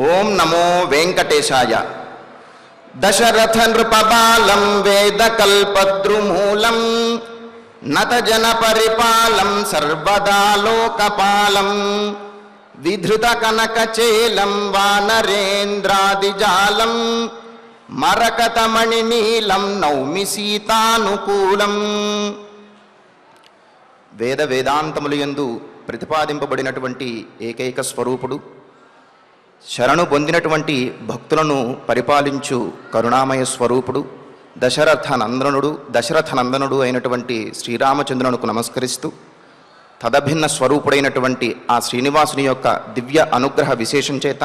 ఓం నమో వెంకటేశాయ. దశరథ నృపబాలం వేదకల్పద్రుమూలం నతజన పరిపాలం సర్వదా లోకపాలం విధృత కనకచేలం వానరేంద్రాదిజాలం మరకతమణినీలం నౌమి సీతానుకూలం. వేద వేదాంతములయందు ప్రతిపాదింపబడినటువంటి ఏకైక స్వరూపుడు, శరణు పొందినటువంటి భక్తులను పరిపాలించు కరుణామయ స్వరూపుడు, దశరథనందనుడు అయినటువంటి శ్రీరామచంద్రునికి నమస్కరిస్తూ తదభిన్న స్వరూపుడైనటువంటి ఆ శ్రీనివాసుని యొక్క దివ్య అనుగ్రహ విశేషం చేత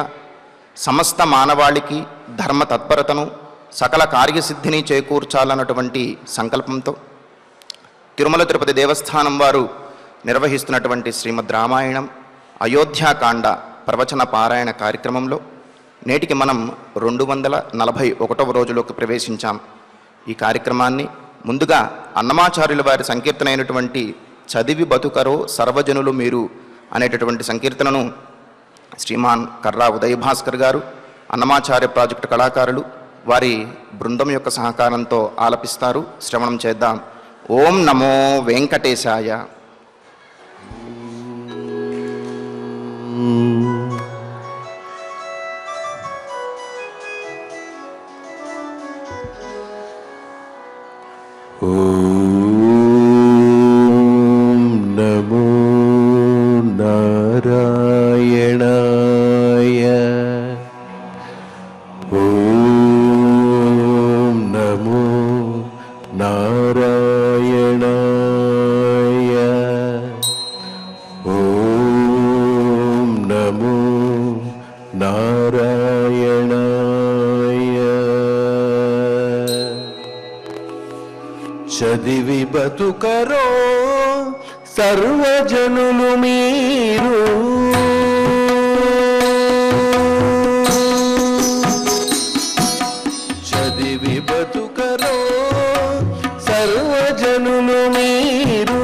సమస్త మానవాళికి ధర్మ తత్పరతను సకల కార్యసిద్ధిని చేకూర్చాలన్నటువంటి సంకల్పంతో తిరుమల తిరుపతి దేవస్థానం వారు నిర్వహిస్తున్నటువంటి శ్రీమద్ రామాయణం అయోధ్యాకాండ ప్రవచన పారాయణ కార్యక్రమంలో నేటికి మనం 241వ రోజులోకి ప్రవేశించాం. ఈ కార్యక్రమాన్ని ముందుగా అన్నమాచార్యుల వారి సంకీర్తన అయినటువంటి చదివి బతుకరో సర్వజనులు మీరు అనేటటువంటి సంకీర్తనను శ్రీమాన్ కర్రా ఉదయ భాస్కర్ గారు, అన్నమాచార్య ప్రాజెక్టు కళాకారులు వారి బృందం యొక్క సహకారంతో ఆలపిస్తారు. శ్రవణం చేద్దాం. ఓం నమో వెంకటేశాయ. నమో నారాయణాయ. ఓం నమో నారాయణాయ. ఓం నమో నారాయణాయ. చదివి బతుకరో సర్వజనులు మీరు, చదివి బతుకరో సర్వజనులు మీరు,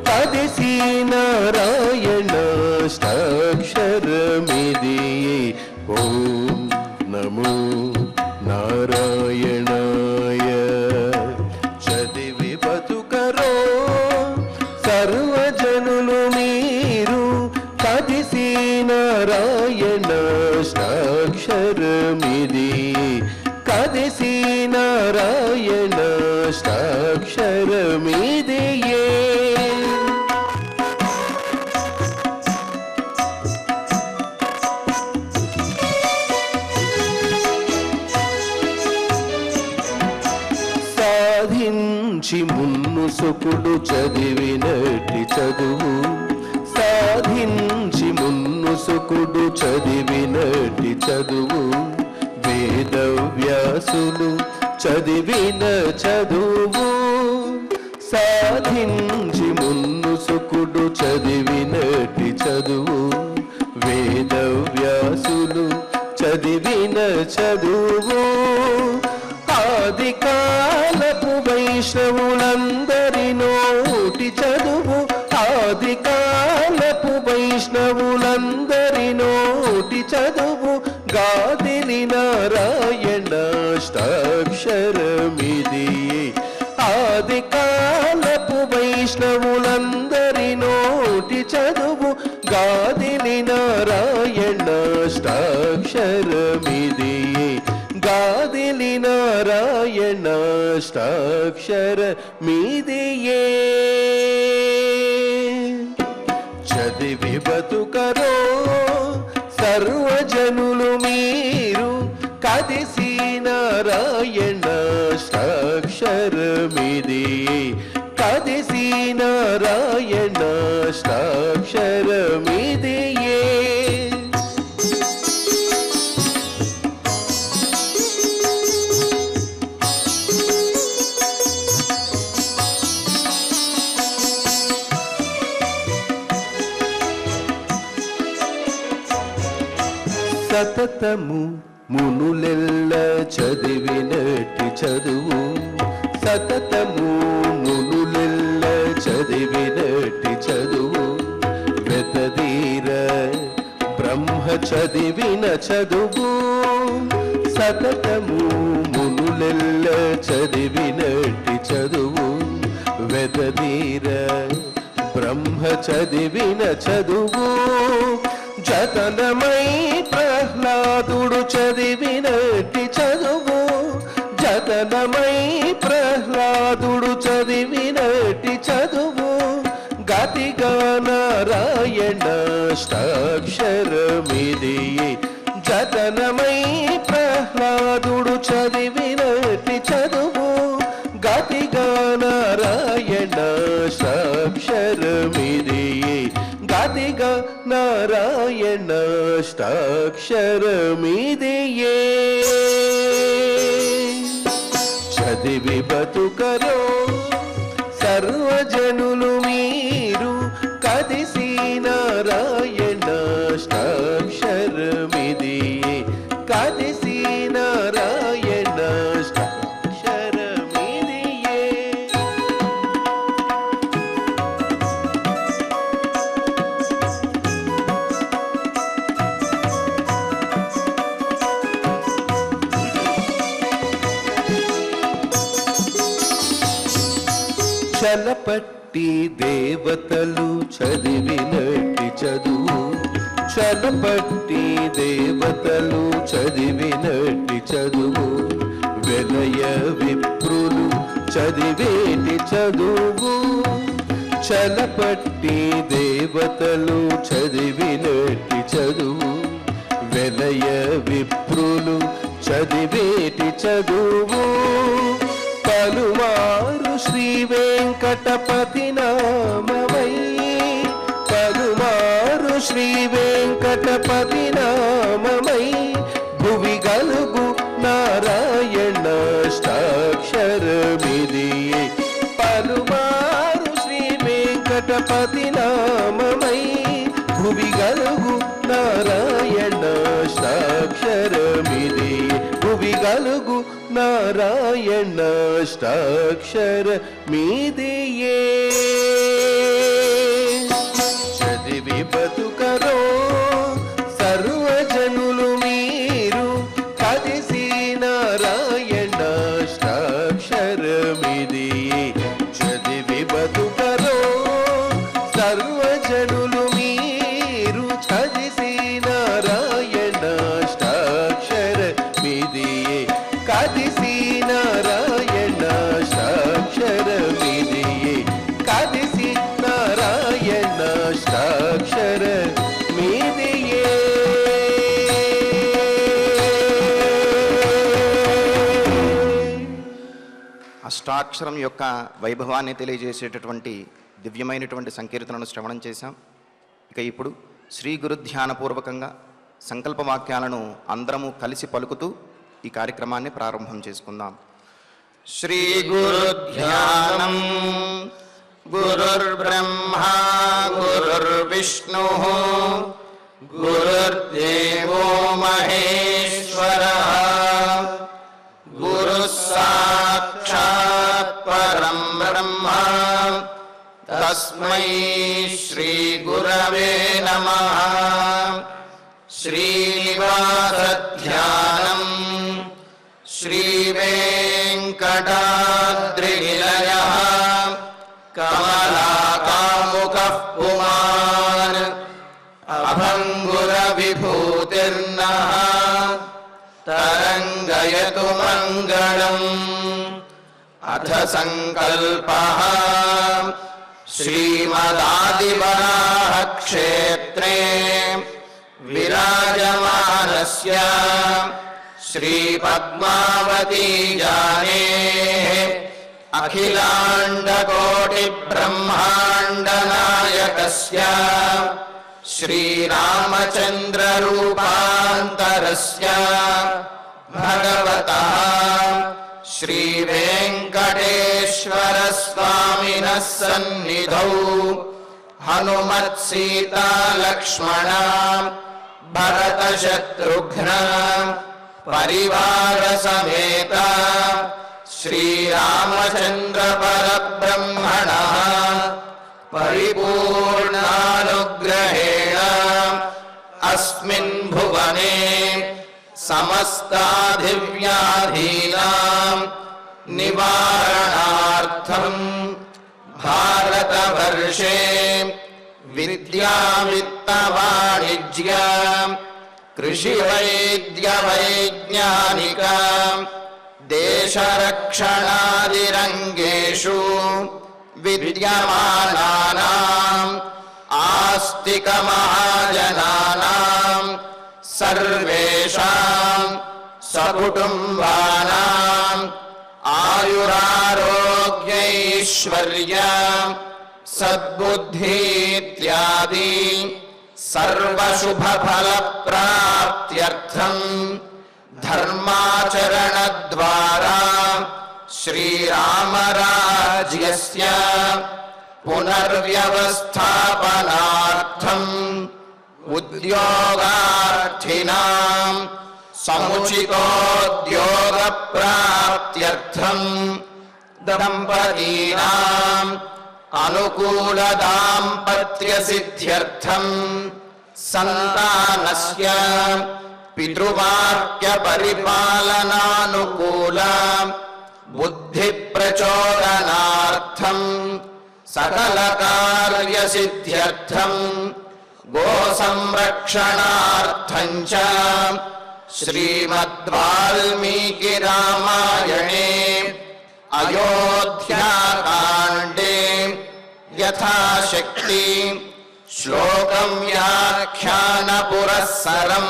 పదిసి నారాయణ అష్టాక్షరమిది. ఓం నమో నారాయణాయ. చదివి బతుకరో సర్వజనులు మీరు, పదిసి నారాయణ అష్టాక్షరమిది. కదిసి నారాయణ అష్టాక్షరమిదియే. సాధించి మున్ను సుకుడు చదివినట్టి చదువు, సాధించి మున్ను సుకుడు చదివినట్టి చదువు, వేదవ్యాసులు చదివిన చదువు. సాధించి మున్ను సుకుడు చదివినట్టి చదువు, వేదవ్యాసులు చదివిన చదువు. ఆది కాలపు వైష్ణవులందరి నోటి చదువు, ఆది కాలపు వైష్ణవులందరి నోటి చదువు, గాదిని నారాయణ అష్టాక్షరమిది. ఆది కాలపు వైష్ణవులందరి నోటి చదువు, గాదిని నారాయణ అష్టాక్షరమిది. గాదిని నారాయణ అష్టాక్షరమిదియే. చదివి బతుకరో సర్వజనులు మీరు, కదిసి నారాయణ అష్టాక్షరమిది. కదిసి నారాయణ అష్టాక్షరమిదియే. సతతము మునులెల్ల చదివినట్టి చదువు, సతతము మునులెల్ల చదివినట్టి చదువు, వెతదీర బ్రహ్మ చదివిన చదువు సతతము మునులెల్ల చదివినట్టి చదువు వెదదీర బ్రహ్మ చదివిన చదువు జతనమై ప్రహ్లాదుడు చదివినట్టి చదువు జతనమై ప్రహ్లాదుడు చదివినట్టి చదువు గతిగా నారాయణాష్టాక్షరమిది జతనమై ప్రహ్లాదుడు చదివినట్టి చదువు గతిగా నారాయణాష్టాక్షరమిది గతిగా నారాయణాష్టాక్షరమిదియే చదివి బతుకరో సర్వజనులు మీరు కదిసి నారాయణాష్టాక్షరమిది కదిసి నారాయణాష్టాక్షరమిదియే చలపట్టి దేవతలు చదివినట్టి చదువు చలపట్టి దేవతలు చదివినట్టి చదువు వినయ విప్రులు చదివేటి చదువు చలపట్టి దేవతలు చదివినట్టి చదువు వినయ విప్రులు చదివేటి చదువు పలుమారు శ్రీ వెంకటపతి నామమై పలుమారు శ్రీ వెంకటపతి నామమై భువి గలుగు నారాయణాష్టాక్షరమిది పలుమారు శ్రీ వెంకటపతి నామమై భువి గలుగు నారాయణాష్టాక్షరమిది భువి గలుగు నారాయణాష్టాక్షరమిదియే చదివి బతుకరో సర్వజనులు మీరు కదిసి నారాయణాష్టాక్షరమిది చదివి బతుకరో సర్వజనులు మీరు కదిసి నారాయణాష్టాక్షరమిది కదిసి నారాయణాష్టాక్షరమిది కదిసి నారాయణాష్టాక్షరమిదియే అష్టాక్షరం యొక్క వైభవాన్ని తెలియజేసేటటువంటి దివ్యమైనటువంటి సంకీర్తనను శ్రవణం చేశాం. ఇక ఇప్పుడు శ్రీ గురు ధ్యానపూర్వకంగా సంకల్ప వాక్యాలను అందరము కలిసి పలుకుతూ ఈ కార్యక్రమాన్ని ప్రారంభం చేసుకుందాం. శ్రీ గురు ధ్యానం గురుర్బ్రహ్మా గురుర్విష్ణు గురుర్దేవో మహేశ్వరః గురు సాక్షాత్ పరం బ్రహ్మ తస్మై శ్రీ గురవే నమః. శ్రీనివాస ధ్యానం శ్రీ వెంకటాద్రినిలయః కమలాకాముకః పుమాన్ అభంగుర విభూతిర్నః తరంగయతు మంగళం. అథ సంకల్పః శ్రీమదాదివరాహ క్షేత్రే విరాజమానస్య శ్రీ పద్మావతీ జానేః అఖిలాండకోటి బ్రహ్మాండ నాయకస్య శ్రీరామచంద్ర రూపాంతరస్య భగవతః శ్రీ వెంకటేశ్వర స్వామినః సన్నిధౌ హనుమత్ సీతా లక్ష్మణ భరత శత్రుఘ్న పరివార సమేత శ్రీరామచంద్ర పరబ్రహ్మణః పరిపూర్ణానుగ్రహేణ अस्मिन् भुवने समस्ताधिव्याधीनां निवारणार्थं भारतवर्षे विद्यावित्तवाणिज्य कृषिवैद्यवैज्ञानिक देशरक्षणादिरङ्गेषु विद्यमानानाम् आस्तिकमहाजनानां सर्वेषां सकुटुम्बानाम् आयुरारोग्यैश्वर्य सद्बुद्धीत्यादि सर्वशुभफलप्राप्त्यर्थं धर्माचरणद्वारा श्रीरामराज्यस्य पुनर्व्यवस्थापनार्थम् उद्योगार्थिनां समुचितोद्योगप्राप्त्यर्थं दम्पतीनाम् अनुकूलदाम्पत्यसिद्ध्यर्थं सन्तानस्य पितृवाक्यपरिपालनानुकूल बुद्धिप्रचोदनार्थं सकलकार्यसिद्ध्यर्थं गोसंरक्षणार्थं च श्रीमद्वाल्मीकिरामायणे अयोध्याकाण्डे यथाशक्ति श्लोकं व्याख्यानपुरस्सरं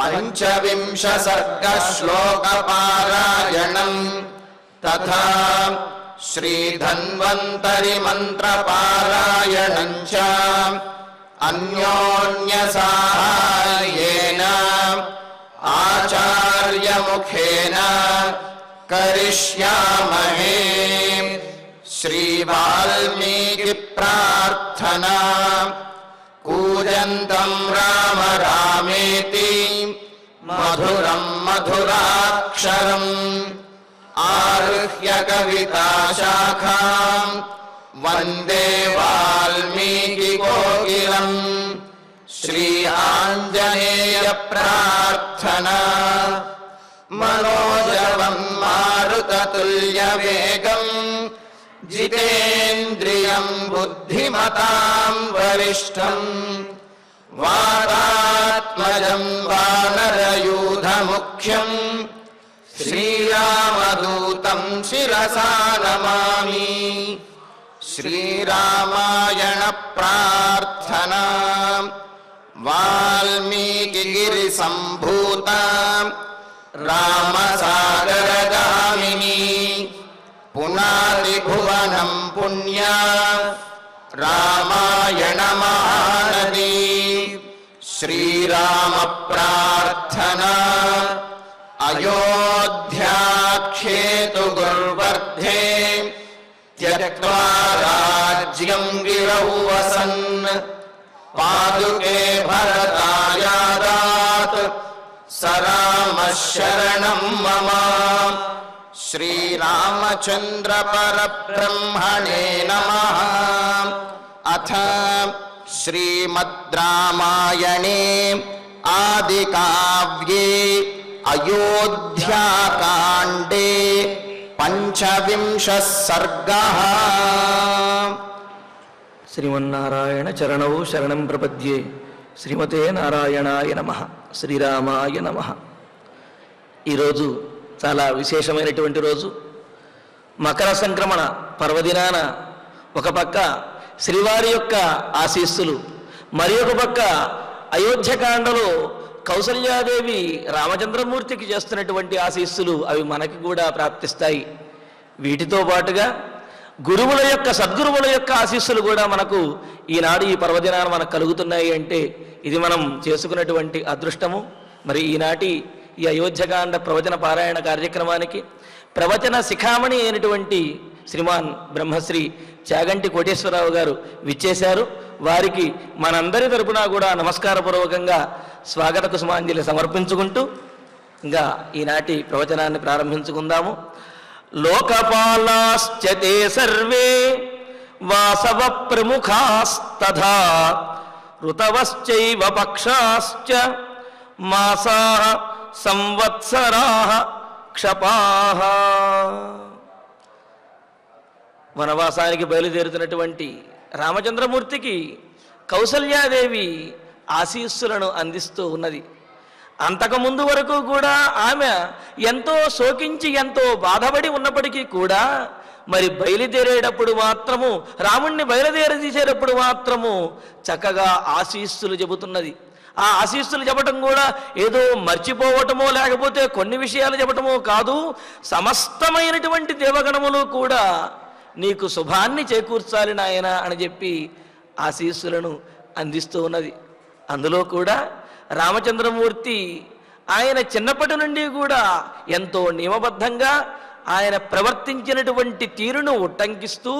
25 सर्गश्लोकपारायणं तथा श्रीधन्वन्तरि मन्त्रपारायणं च अन्योन्यसाहाय्येन आचार्यमुखेन करिष्यामहे। श्रीवाल्मीकि प्रार्थना। कूजन्तं राम रामेति मधुरं मधुराक्षरम् आरुह्य कविताशाखां वन्दे वाल्मीकि कोकिलम्। श्री आञ्जनेय प्रार्थना। मनोजवं मारुततुल्यवेगम् जितेन्द्रियं बुद्धिमतां वरिष्ठं वातात्मजं वानरयूथमुख्यं श्रीरामदूतं शिरसा नमामि। श्रीरामायण प्रार्थना। वाल्मीकिगिरिसम्भूता रामसागरगामिनी पुनादिभुवनं पुण्या रामायण महानदी। श्रीराम प्रार्थना। अयोध्याक्षेतु गुर्वर्धे त्यक्त्वा राज्यं गिरौ वसन् पादुके भरतायादात् स रामः शरणं मम। श्रीरामचन्द्र परब्रह्मणे नमः। अथ श्रीमद् रामायणे आदिकाव्ये अयोध्याकाण्डे 25 सर्गः। శ్రీమన్నారాయణ చరణౌ శరణం ప్రపద్యే. శ్రీమతే నారాయణాయ నమః. శ్రీరామాయ నమః. ఈరోజు చాలా విశేషమైనటువంటి రోజు. మకర సంక్రమణ పర్వదినాన ఒక పక్క శ్రీవారి యొక్క ఆశీస్సులు, మరి ఒక పక్క అయోధ్యకాండలో కౌసల్యాదేవి రామచంద్రమూర్తికి చేస్తున్నటువంటి ఆశీస్సులు అవి మనకి కూడా ప్రాప్తిస్తాయి. వీటితో పాటుగా గురువుల యొక్క సద్గురువుల యొక్క ఆశీస్సులు కూడా మనకు ఈనాడు ఈ పర్వదినాన మనకు కలుగుతున్నాయి అంటే ఇది మనం చేసుకున్నటువంటి అదృష్టము. మరి ఈనాటి ఈ అయోధ్యకాండ ప్రవచన పారాయణ కార్యక్రమానికి ప్రవచన శిఖామణి అయినటువంటి శ్రీమాన్ బ్రహ్మశ్రీ చాగంటి కోటేశ్వరరావు గారు విచ్చేశారు. వారికి మనందరి తరపున కూడా నమస్కారపూర్వకంగా స్వాగత కుసుమాంజలి సమర్పించుకుంటూ ఇంకా ఈనాటి ప్రవచనాన్ని ప్రారంభించుకుందాము. లోకపాలాశ్చ తే సర్వే వాసవ ప్రముఖాస్తథా ఋతవశ్చైవ పక్షాశ్చ మాసాః సంవత్సరాః క్షపాః. వనవాసానికి బయలుదేరుతున్నటువంటి రామచంద్రమూర్తికి కౌసల్యాదేవి ఆశీస్సులను అందిస్తూ ఉన్నది. అంతకుముందు వరకు కూడా ఆమె ఎంతో శోకించి ఎంతో బాధపడి ఉన్నప్పటికీ కూడా మరి బయలుదేరేటప్పుడు మాత్రము, రాముణ్ణి బయలుదేరదీసేటప్పుడు మాత్రము చక్కగా ఆశీస్సులు చెబుతున్నది. ఆ ఆశీస్సులు చెప్పటం కూడా ఏదో మర్చిపోవటమో లేకపోతే కొన్ని విషయాలు చెప్పటమో కాదు, సమస్తమైనటువంటి దేవగణములు కూడా నీకు శుభాన్ని చేకూర్చాలి నాయన అని చెప్పి ఆశీస్సులను అందిస్తూ ఉన్నది. అందులో కూడా రామచంద్రమూర్తి ఆయన చిన్నప్పటి నుండి కూడా ఎంతో నియమబద్ధంగా ఆయన ప్రవర్తించినటువంటి తీరును ఉట్టంకిస్తూ,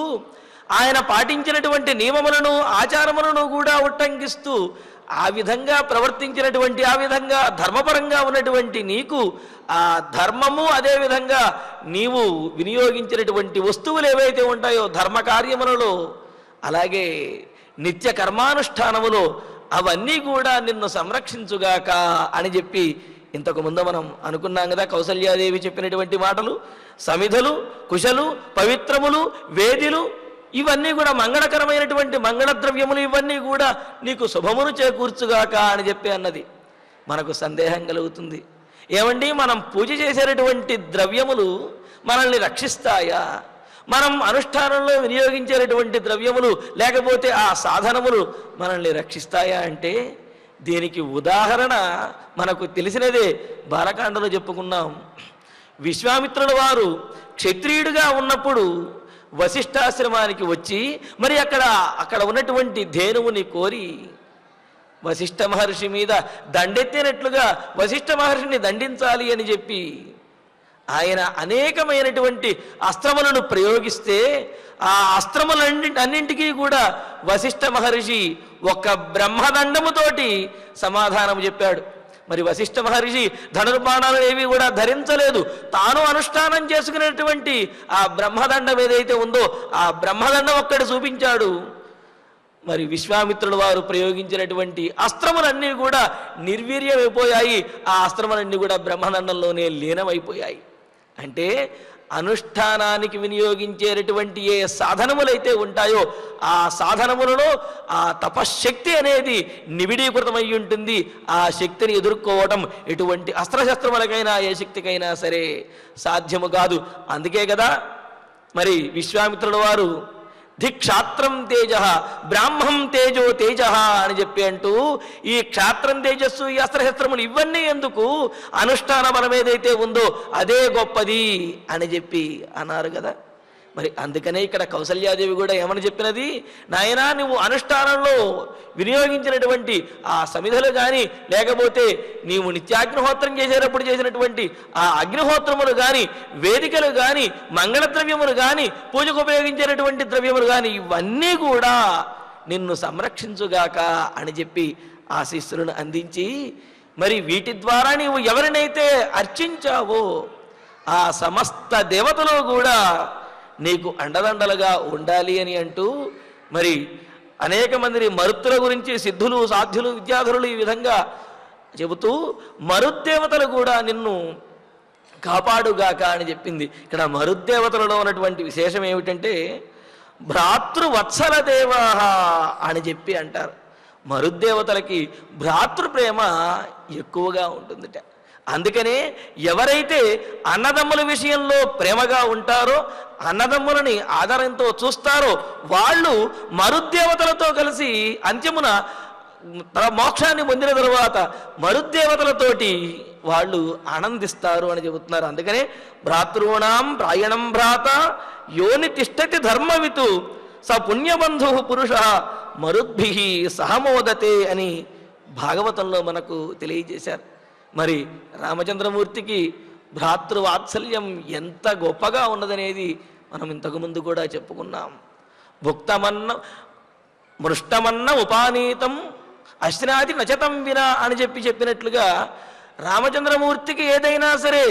ఆయన పాటించినటువంటి నియమములను ఆచారములను కూడా ఉట్టంకిస్తూ, ఆ విధంగా ప్రవర్తించినటువంటి, ఆ విధంగా ధర్మపరంగా ఉన్నటువంటి నీకు ఆ ధర్మము, అదేవిధంగా నీవు వినియోగించినటువంటి వస్తువులు ఏవైతే ఉంటాయో ధర్మ కార్యములలో, అలాగే నిత్య కర్మానుష్ఠానములో అవన్నీ కూడా నిన్ను సంరక్షించుగాక అని చెప్పి ఇంతకు ముందు మనం అనుకున్నాం కదా. కౌసల్యాదేవి చెప్పినటువంటి మాటలు సమిధలు, కుశలు, పవిత్రములు, వేదిలు ఇవన్నీ కూడా మంగళకరమైనటువంటి మంగళద్రవ్యములు, ఇవన్నీ కూడా నీకు శుభమును చేకూర్చుగాక అని చెప్పి అన్నది. మనకు సందేహం కలుగుతుంది, ఏమండి మనం పూజ చేసేటటువంటి ద్రవ్యములు మనల్ని రక్షిస్తాయా? మనం అనుష్ఠానంలో వినియోగించేటటువంటి ద్రవ్యములు లేకపోతే ఆ సాధనములు మనల్ని రక్షిస్తాయా అంటే దీనికి ఉదాహరణ మనకు తెలిసినదే. బాలకాండలో చెప్పుకున్నాం. విశ్వామిత్రుల వారు క్షత్రియుడిగా ఉన్నప్పుడు వశిష్ఠాశ్రమానికి వచ్చి మరి అక్కడ ఉన్నటువంటి ధేనువుని కోరి వశిష్ఠ మహర్షి మీద దండెత్తినట్లుగా వశిష్ఠ మహర్షిని దండించాలి అని చెప్పి ఆయన అనేకమైనటువంటి అస్త్రములను ప్రయోగిస్తే ఆ అస్త్రములన్నింటికీ కూడా వశిష్ఠ మహర్షి ఒక బ్రహ్మదండముతోటి సమాధానం చెప్పాడు. మరి వశిష్ఠ మహర్షి ధనుర్బాణాలు ఏవి కూడా ధరించలేదు. తాను అనుష్ఠానం చేసుకునేటువంటి ఆ బ్రహ్మదండం ఏదైతే ఉందో ఆ బ్రహ్మదండం ఒక్కటి చూపించాడు. మరి విశ్వామిత్రుల వారు ప్రయోగించినటువంటి అస్త్రములన్నీ కూడా నిర్వీర్యమైపోయాయి. ఆ అస్త్రములన్నీ కూడా బ్రహ్మదండంలోనే లీనమైపోయాయి. అంటే అనుష్ఠానానికి వినియోగించేటటువంటి ఏ సాధనములైతే ఉంటాయో ఆ సాధనములలో ఆ తపశ్శక్తి అనేది నిబిడీకృతమై ఉంటుంది. ఆ శక్తిని ఎదుర్కోవటం ఎటువంటి అస్త్రశస్త్రములకైనా ఏ శక్తికైనా సరే సాధ్యము కాదు. అందుకే కదా మరి విశ్వామిత్రుల వారు ధిక్షాత్రం తేజ బ్రాహ్మం తేజో తేజ అని చెప్పి అంటూ ఈ క్షాత్రం తేజస్సు, ఈ అస్త్రశస్త్రములు ఇవన్నీ ఎందుకు, అనుష్ఠాన బలం ఏదైతే ఉందో అదే గొప్పది అని చెప్పి అన్నారు కదా. మరి అందుకనే ఇక్కడ కౌసల్యాదేవి కూడా ఏమని చెప్పినది, నాయనా నువ్వు అనుష్ఠానంలో వినియోగించినటువంటి ఆ సమిధలు కానీ లేకపోతే నీవు నిత్యాగ్నిహోత్రం చేసేటప్పుడు చేసినటువంటి ఆ అగ్నిహోత్రములు కానీ, వేదికలు కానీ, మంగళద్రవ్యములు కానీ, పూజకు ఉపయోగించేటటువంటి ద్రవ్యములు కానీ ఇవన్నీ కూడా నిన్ను సంరక్షించుగాక అని చెప్పి ఆశీస్సులను అందించి మరి వీటి ద్వారా నీవు ఎవరినైతే అర్చించావో ఆ సమస్త దేవతలు కూడా నీకు అండదండలుగా ఉండాలి అని అంటూ మరి అనేక మంది మరుత్తుల గురించి సిద్ధులు, సాధ్యులు, విద్యాధరులు ఈ విధంగా చెబుతూ మరుద్దేవతలు కూడా నిన్ను కాపాడుగాక అని చెప్పింది. ఇక్కడ మరుద్దేవతలలో ఉన్నటువంటి విశేషం ఏమిటంటే భ్రాతృవత్సల దేవా అని చెప్పి అంటారు. మరుద్దేవతలకి భ్రాతృప్రేమ ఎక్కువగా ఉంటుందిట. అందుకనే ఎవరైతే అన్నదమ్ముల విషయంలో ప్రేమగా ఉంటారో, అన్నదమ్ములని ఆదరంతో చూస్తారో వాళ్ళు మరుద్దేవతలతో కలిసి అంత్యమున మోక్షాన్ని పొందిన తరువాత మరుద్దేవతలతోటి వాళ్ళు ఆనందిస్తారు అని చెబుతున్నారు. అందుకనే భ్రాతృణాం ప్రాయణం భ్రాత యోని తిష్టతి ధర్మవితు స పుణ్యబంధు పురుష మరుద్భి సహమోదతే అని భాగవతంలో మనకు తెలియజేశారు. మరి రామచంద్రమూర్తికి భ్రాతృవాత్సల్యం ఎంత గొప్పగా ఉన్నదనేది మనం ఇంతకుముందు కూడా చెప్పుకున్నాం. భుక్తమన్న మృష్టమన్న ఉపానీతం అశ్నాది నచతం వినా అని చెప్పినట్లుగా రామచంద్రమూర్తికి ఏదైనా సరే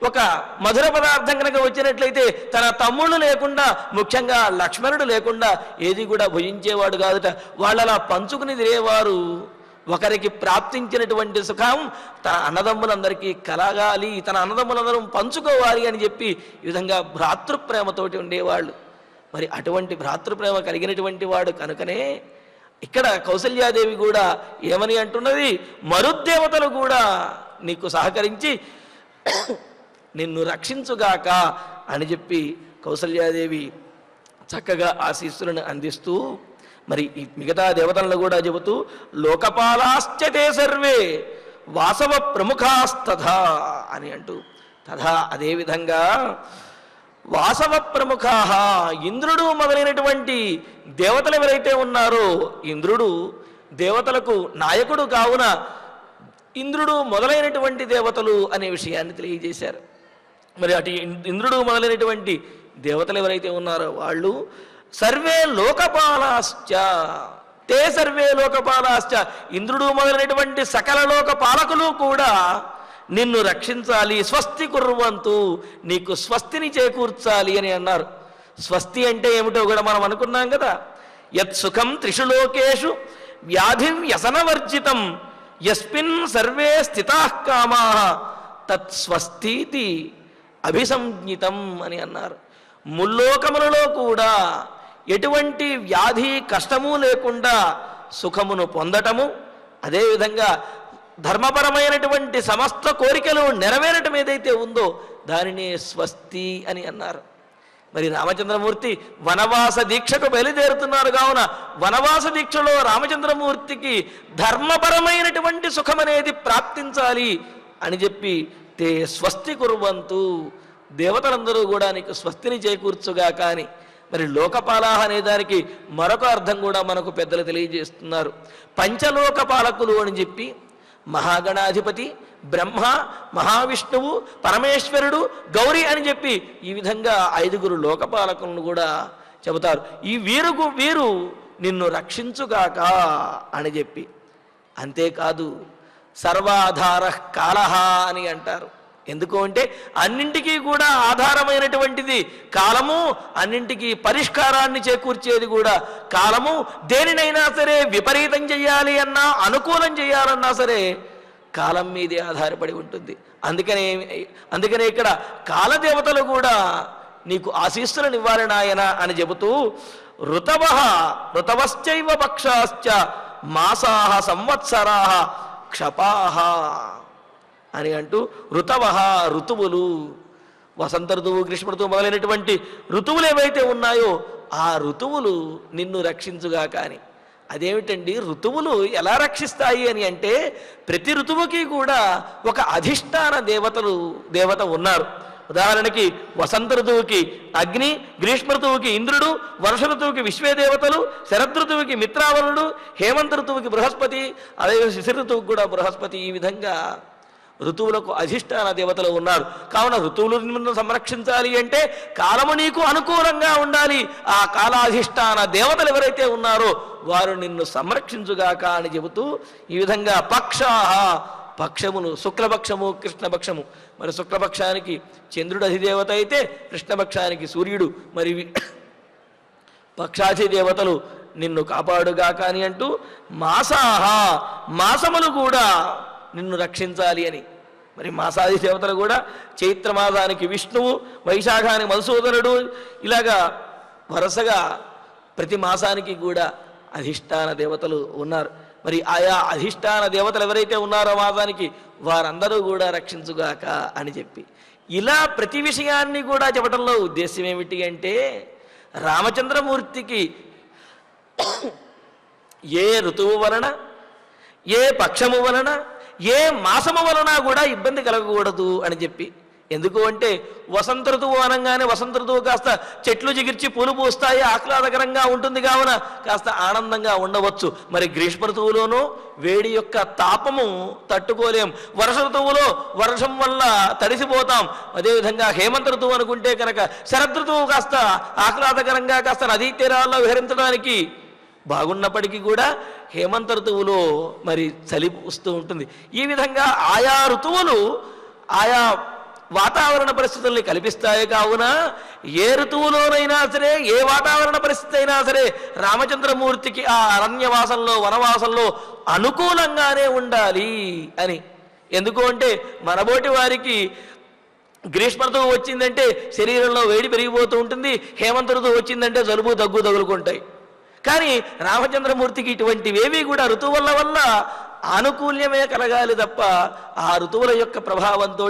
ఒక మధుర పదార్థం కనుక వచ్చినట్లయితే తన తమ్ముళ్ళు లేకుండా, ముఖ్యంగా లక్ష్మణుడు లేకుండా ఏది కూడా భుజించేవాడు కాదుట. వాళ్ళలా పంచుకుని తినేవారు. ఒకరికి ప్రాప్తించినటువంటి సుఖం తన అన్నదమ్ములందరికీ కలగాలి, తన అన్నదమ్ములందరూ పంచుకోవాలి అని చెప్పి ఈ విధంగా భ్రాతృప్రేమతోటి ఉండేవాళ్ళు. మరి అటువంటి భ్రాతృప్రేమ కలిగినటువంటి వాడు కనుకనే ఇక్కడ కౌసల్యాదేవి కూడా ఏమని అంటున్నది, మరుద్దేవతలు కూడా నీకు సహకరించి నిన్ను రక్షించుగాక అని చెప్పి కౌసల్యాదేవి చక్కగా ఆశీస్సులను అందిస్తూ మరి ఈ మిగతా దేవతలను కూడా చెబుతూ లోకపాలాశ్చతే సర్వే వాసవ ప్రముఖాస్తథా అని అంటూ, తథా అదేవిధంగా వాసవ ప్రముఖా, ఇంద్రుడు మొదలైనటువంటి దేవతలు ఎవరైతే ఉన్నారో, ఇంద్రుడు దేవతలకు నాయకుడు కావున ఇంద్రుడు మొదలైనటువంటి దేవతలు అనే విషయాన్ని తెలియజేశారు. మరి అటు ఇంద్రుడు మొదలైనటువంటి దేవతలు ఎవరైతే ఉన్నారో వాళ్ళు సర్వే లోకపాలాశ్చ, తే సర్వే లోకపాలాశ్చ, ఇంద్రుడు మొదలైనటువంటి సకల లోక పాలకులు కూడా నిన్ను రక్షించాలి, స్వస్తి కుర్వంతు, నీకు స్వస్తిని చేకూర్చాలి అని అన్నారు. స్వస్తి అంటే ఏమిటో కూడా మనం అనుకున్నాం కదా. యత్ సుఖం త్రిషు లోకేషు వ్యాధి వ్యసనవర్జితం యస్మిన్ సర్వే స్థితాః కామాః తత్ స్వస్తితి అభిసంజ్ఞితం అని అన్నారు. ముల్లోకములలో కూడా ఎటువంటి వ్యాధి కష్టము లేకుండా సుఖమును పొందటము, అదేవిధంగా ధర్మపరమైనటువంటి సమస్త కోరికలు నెరవేరటం ఏదైతే ఉందో దానిని స్వస్తి అని అన్నారు. మరి రామచంద్రమూర్తి వనవాస దీక్షకు బయలుదేరుతున్నారు కావున వనవాస దీక్షలో రామచంద్రమూర్తికి ధర్మపరమైనటువంటి సుఖం అనేది ప్రాప్తించాలి అని చెప్పి తే స్వస్తి కుర్వంతు, దేవతలందరూ కూడా నీకు స్వస్తిని చేకూర్చుగా. కానీ మరి లోకపాలాహ అనే దానికి మరొక అర్థం కూడా మనకు పెద్దలు తెలియజేస్తున్నారు. పంచలోక పాలకులు అని చెప్పి మహాగణాధిపతి, బ్రహ్మ, మహావిష్ణువు, పరమేశ్వరుడు, గౌరీ అని చెప్పి ఈ విధంగా 5 లోకపాలకులను కూడా చెబుతారు. ఈ వీరు నిన్ను రక్షించుగాక అని చెప్పి. అంతేకాదు సర్వాధార కాలహ అని అంటారు. ఎందుకు అంటే అన్నింటికీ కూడా ఆధారమైనటువంటిది కాలము, అన్నింటికీ పరిష్కారాన్ని చేకూర్చేది కూడా కాలము. దేనినైనా సరే విపరీతం చేయాలి అన్నా, అనుకూలం చేయాలన్నా సరే కాలం మీదే ఆధారపడి ఉంటుంది. అందుకనే ఇక్కడ కాలదేవతలు కూడా నీకు ఆశీస్సులను ఇవ్వాలి నాయన అని చెబుతూ ఋతవశ్చైవ పక్షాశ్చ మాసాహ సంవత్సరాహ క్షపాహ అని అంటూ ఋతువులు, వసంత ఋతువు, గ్రీష్మ ఋతువు మొదలైనటువంటి ఋతువులు ఏవైతే ఉన్నాయో ఆ ఋతువులు నిన్ను రక్షించుగా. కానీ అదేమిటండి ఋతువులు ఎలా రక్షిస్తాయి అని అంటే ప్రతి ఋతువుకి కూడా ఒక అధిష్టాన దేవత ఉన్నారు. ఉదాహరణకి వసంత ఋతువుకి అగ్ని, గ్రీష్మ ఋతువుకి ఇంద్రుడు, వర్ష ఋతువుకి విశ్వే దేవతలు, శరద్ ఋతువుకి మిత్రావరుడు, హేమంత ఋతువుకి బృహస్పతి, అదే శిశిర ఋతువుకి కూడా బృహస్పతి. ఈ విధంగా ఋతువులకు అధిష్టాన దేవతలు ఉన్నారు. కావున ఋతువులను సంరక్షించాలి అంటే కాలము నీకు అనుకూలంగా ఉండాలి. ఆ కాలాధిష్టాన దేవతలు ఎవరైతే ఉన్నారో వారు నిన్ను సంరక్షించుగాక అని చెబుతూ ఈ విధంగా పక్షములు శుక్లపక్షము, కృష్ణపక్షము. మరి శుక్లపక్షానికి చంద్రుడు అధిదేవత అయితే కృష్ణపక్షానికి సూర్యుడు. మరి పక్షాధిదేవతలు నిన్ను కాపాడుగాక అని అంటూ మాసములు కూడా నిన్ను రక్షించాలి అని. మరి మాసాది దేవతలు కూడా చైత్రమాసానికి విష్ణువు, వైశాఖానికి మధుసూదనుడు, ఇలాగా వరుసగా ప్రతి మాసానికి కూడా అధిష్టాన దేవతలు ఉన్నారు. మరి ఆయా అధిష్టాన దేవతలు ఎవరైతే ఉన్నారో మాసానికి వారందరూ కూడా రక్షించుగాక అని చెప్పి ఇలా ప్రతి విషయాన్ని కూడా చెప్పడంలో ఉద్దేశం ఏమిటి అంటే రామచంద్రమూర్తికి ఏ ఋతువు వలన, ఏ పక్షము వలన, ఏ మాసము వలన కూడా ఇబ్బంది కలగకూడదు అని చెప్పి. ఎందుకు అంటే వసంత ఋతువు అనగానే వసంత ఋతువు కాస్త చెట్లు జిగిర్చి పూలు పూస్తాయి, ఆహ్లాదకరంగా ఉంటుంది కావున కాస్త ఆనందంగా ఉండవచ్చు. మరి గ్రీష్మ ఋతువులోనూ వేడి యొక్క తాపము తట్టుకోలేం, వర్ష ఋతువులో వర్షం వల్ల తడిసిపోతాం. అదేవిధంగా హేమంత ఋతువు అనుకుంటే కనుక శరద్ ఋతువు కాస్త ఆహ్లాదకరంగా కాస్త నదీ తీరాల్లో విహరించడానికి బాగున్నప్పటికీ కూడా హేమంత ఋతువులో మరి చలి వస్తూ ఉంటుంది. ఈ విధంగా ఆయా ఋతువులు ఆయా వాతావరణ పరిస్థితుల్ని కల్పిస్తాయి. కావున ఏ ఋతువులోనైనా సరే, ఏ వాతావరణ పరిస్థితి అయినా సరే రామచంద్రమూర్తికి ఆ అరణ్యవాసంలో, వనవాసంలో అనుకూలంగానే ఉండాలి అని. ఎందుకు అంటే మనబోటి వారికి గ్రీష్మ ఋతువు వచ్చిందంటే శరీరంలో వేడి పెరిగిపోతూ ఉంటుంది, హేమంత ఋతువు వచ్చిందంటే జలుబు దగ్గు తగులుకుంటాయి. కానీ రామచంద్రమూర్తికి ఇటువంటివేవి కూడా ఋతువుల వల్ల ఆనుకూల్యమే కలగాలి తప్ప ఆ ఋతువుల యొక్క ప్రభావంతో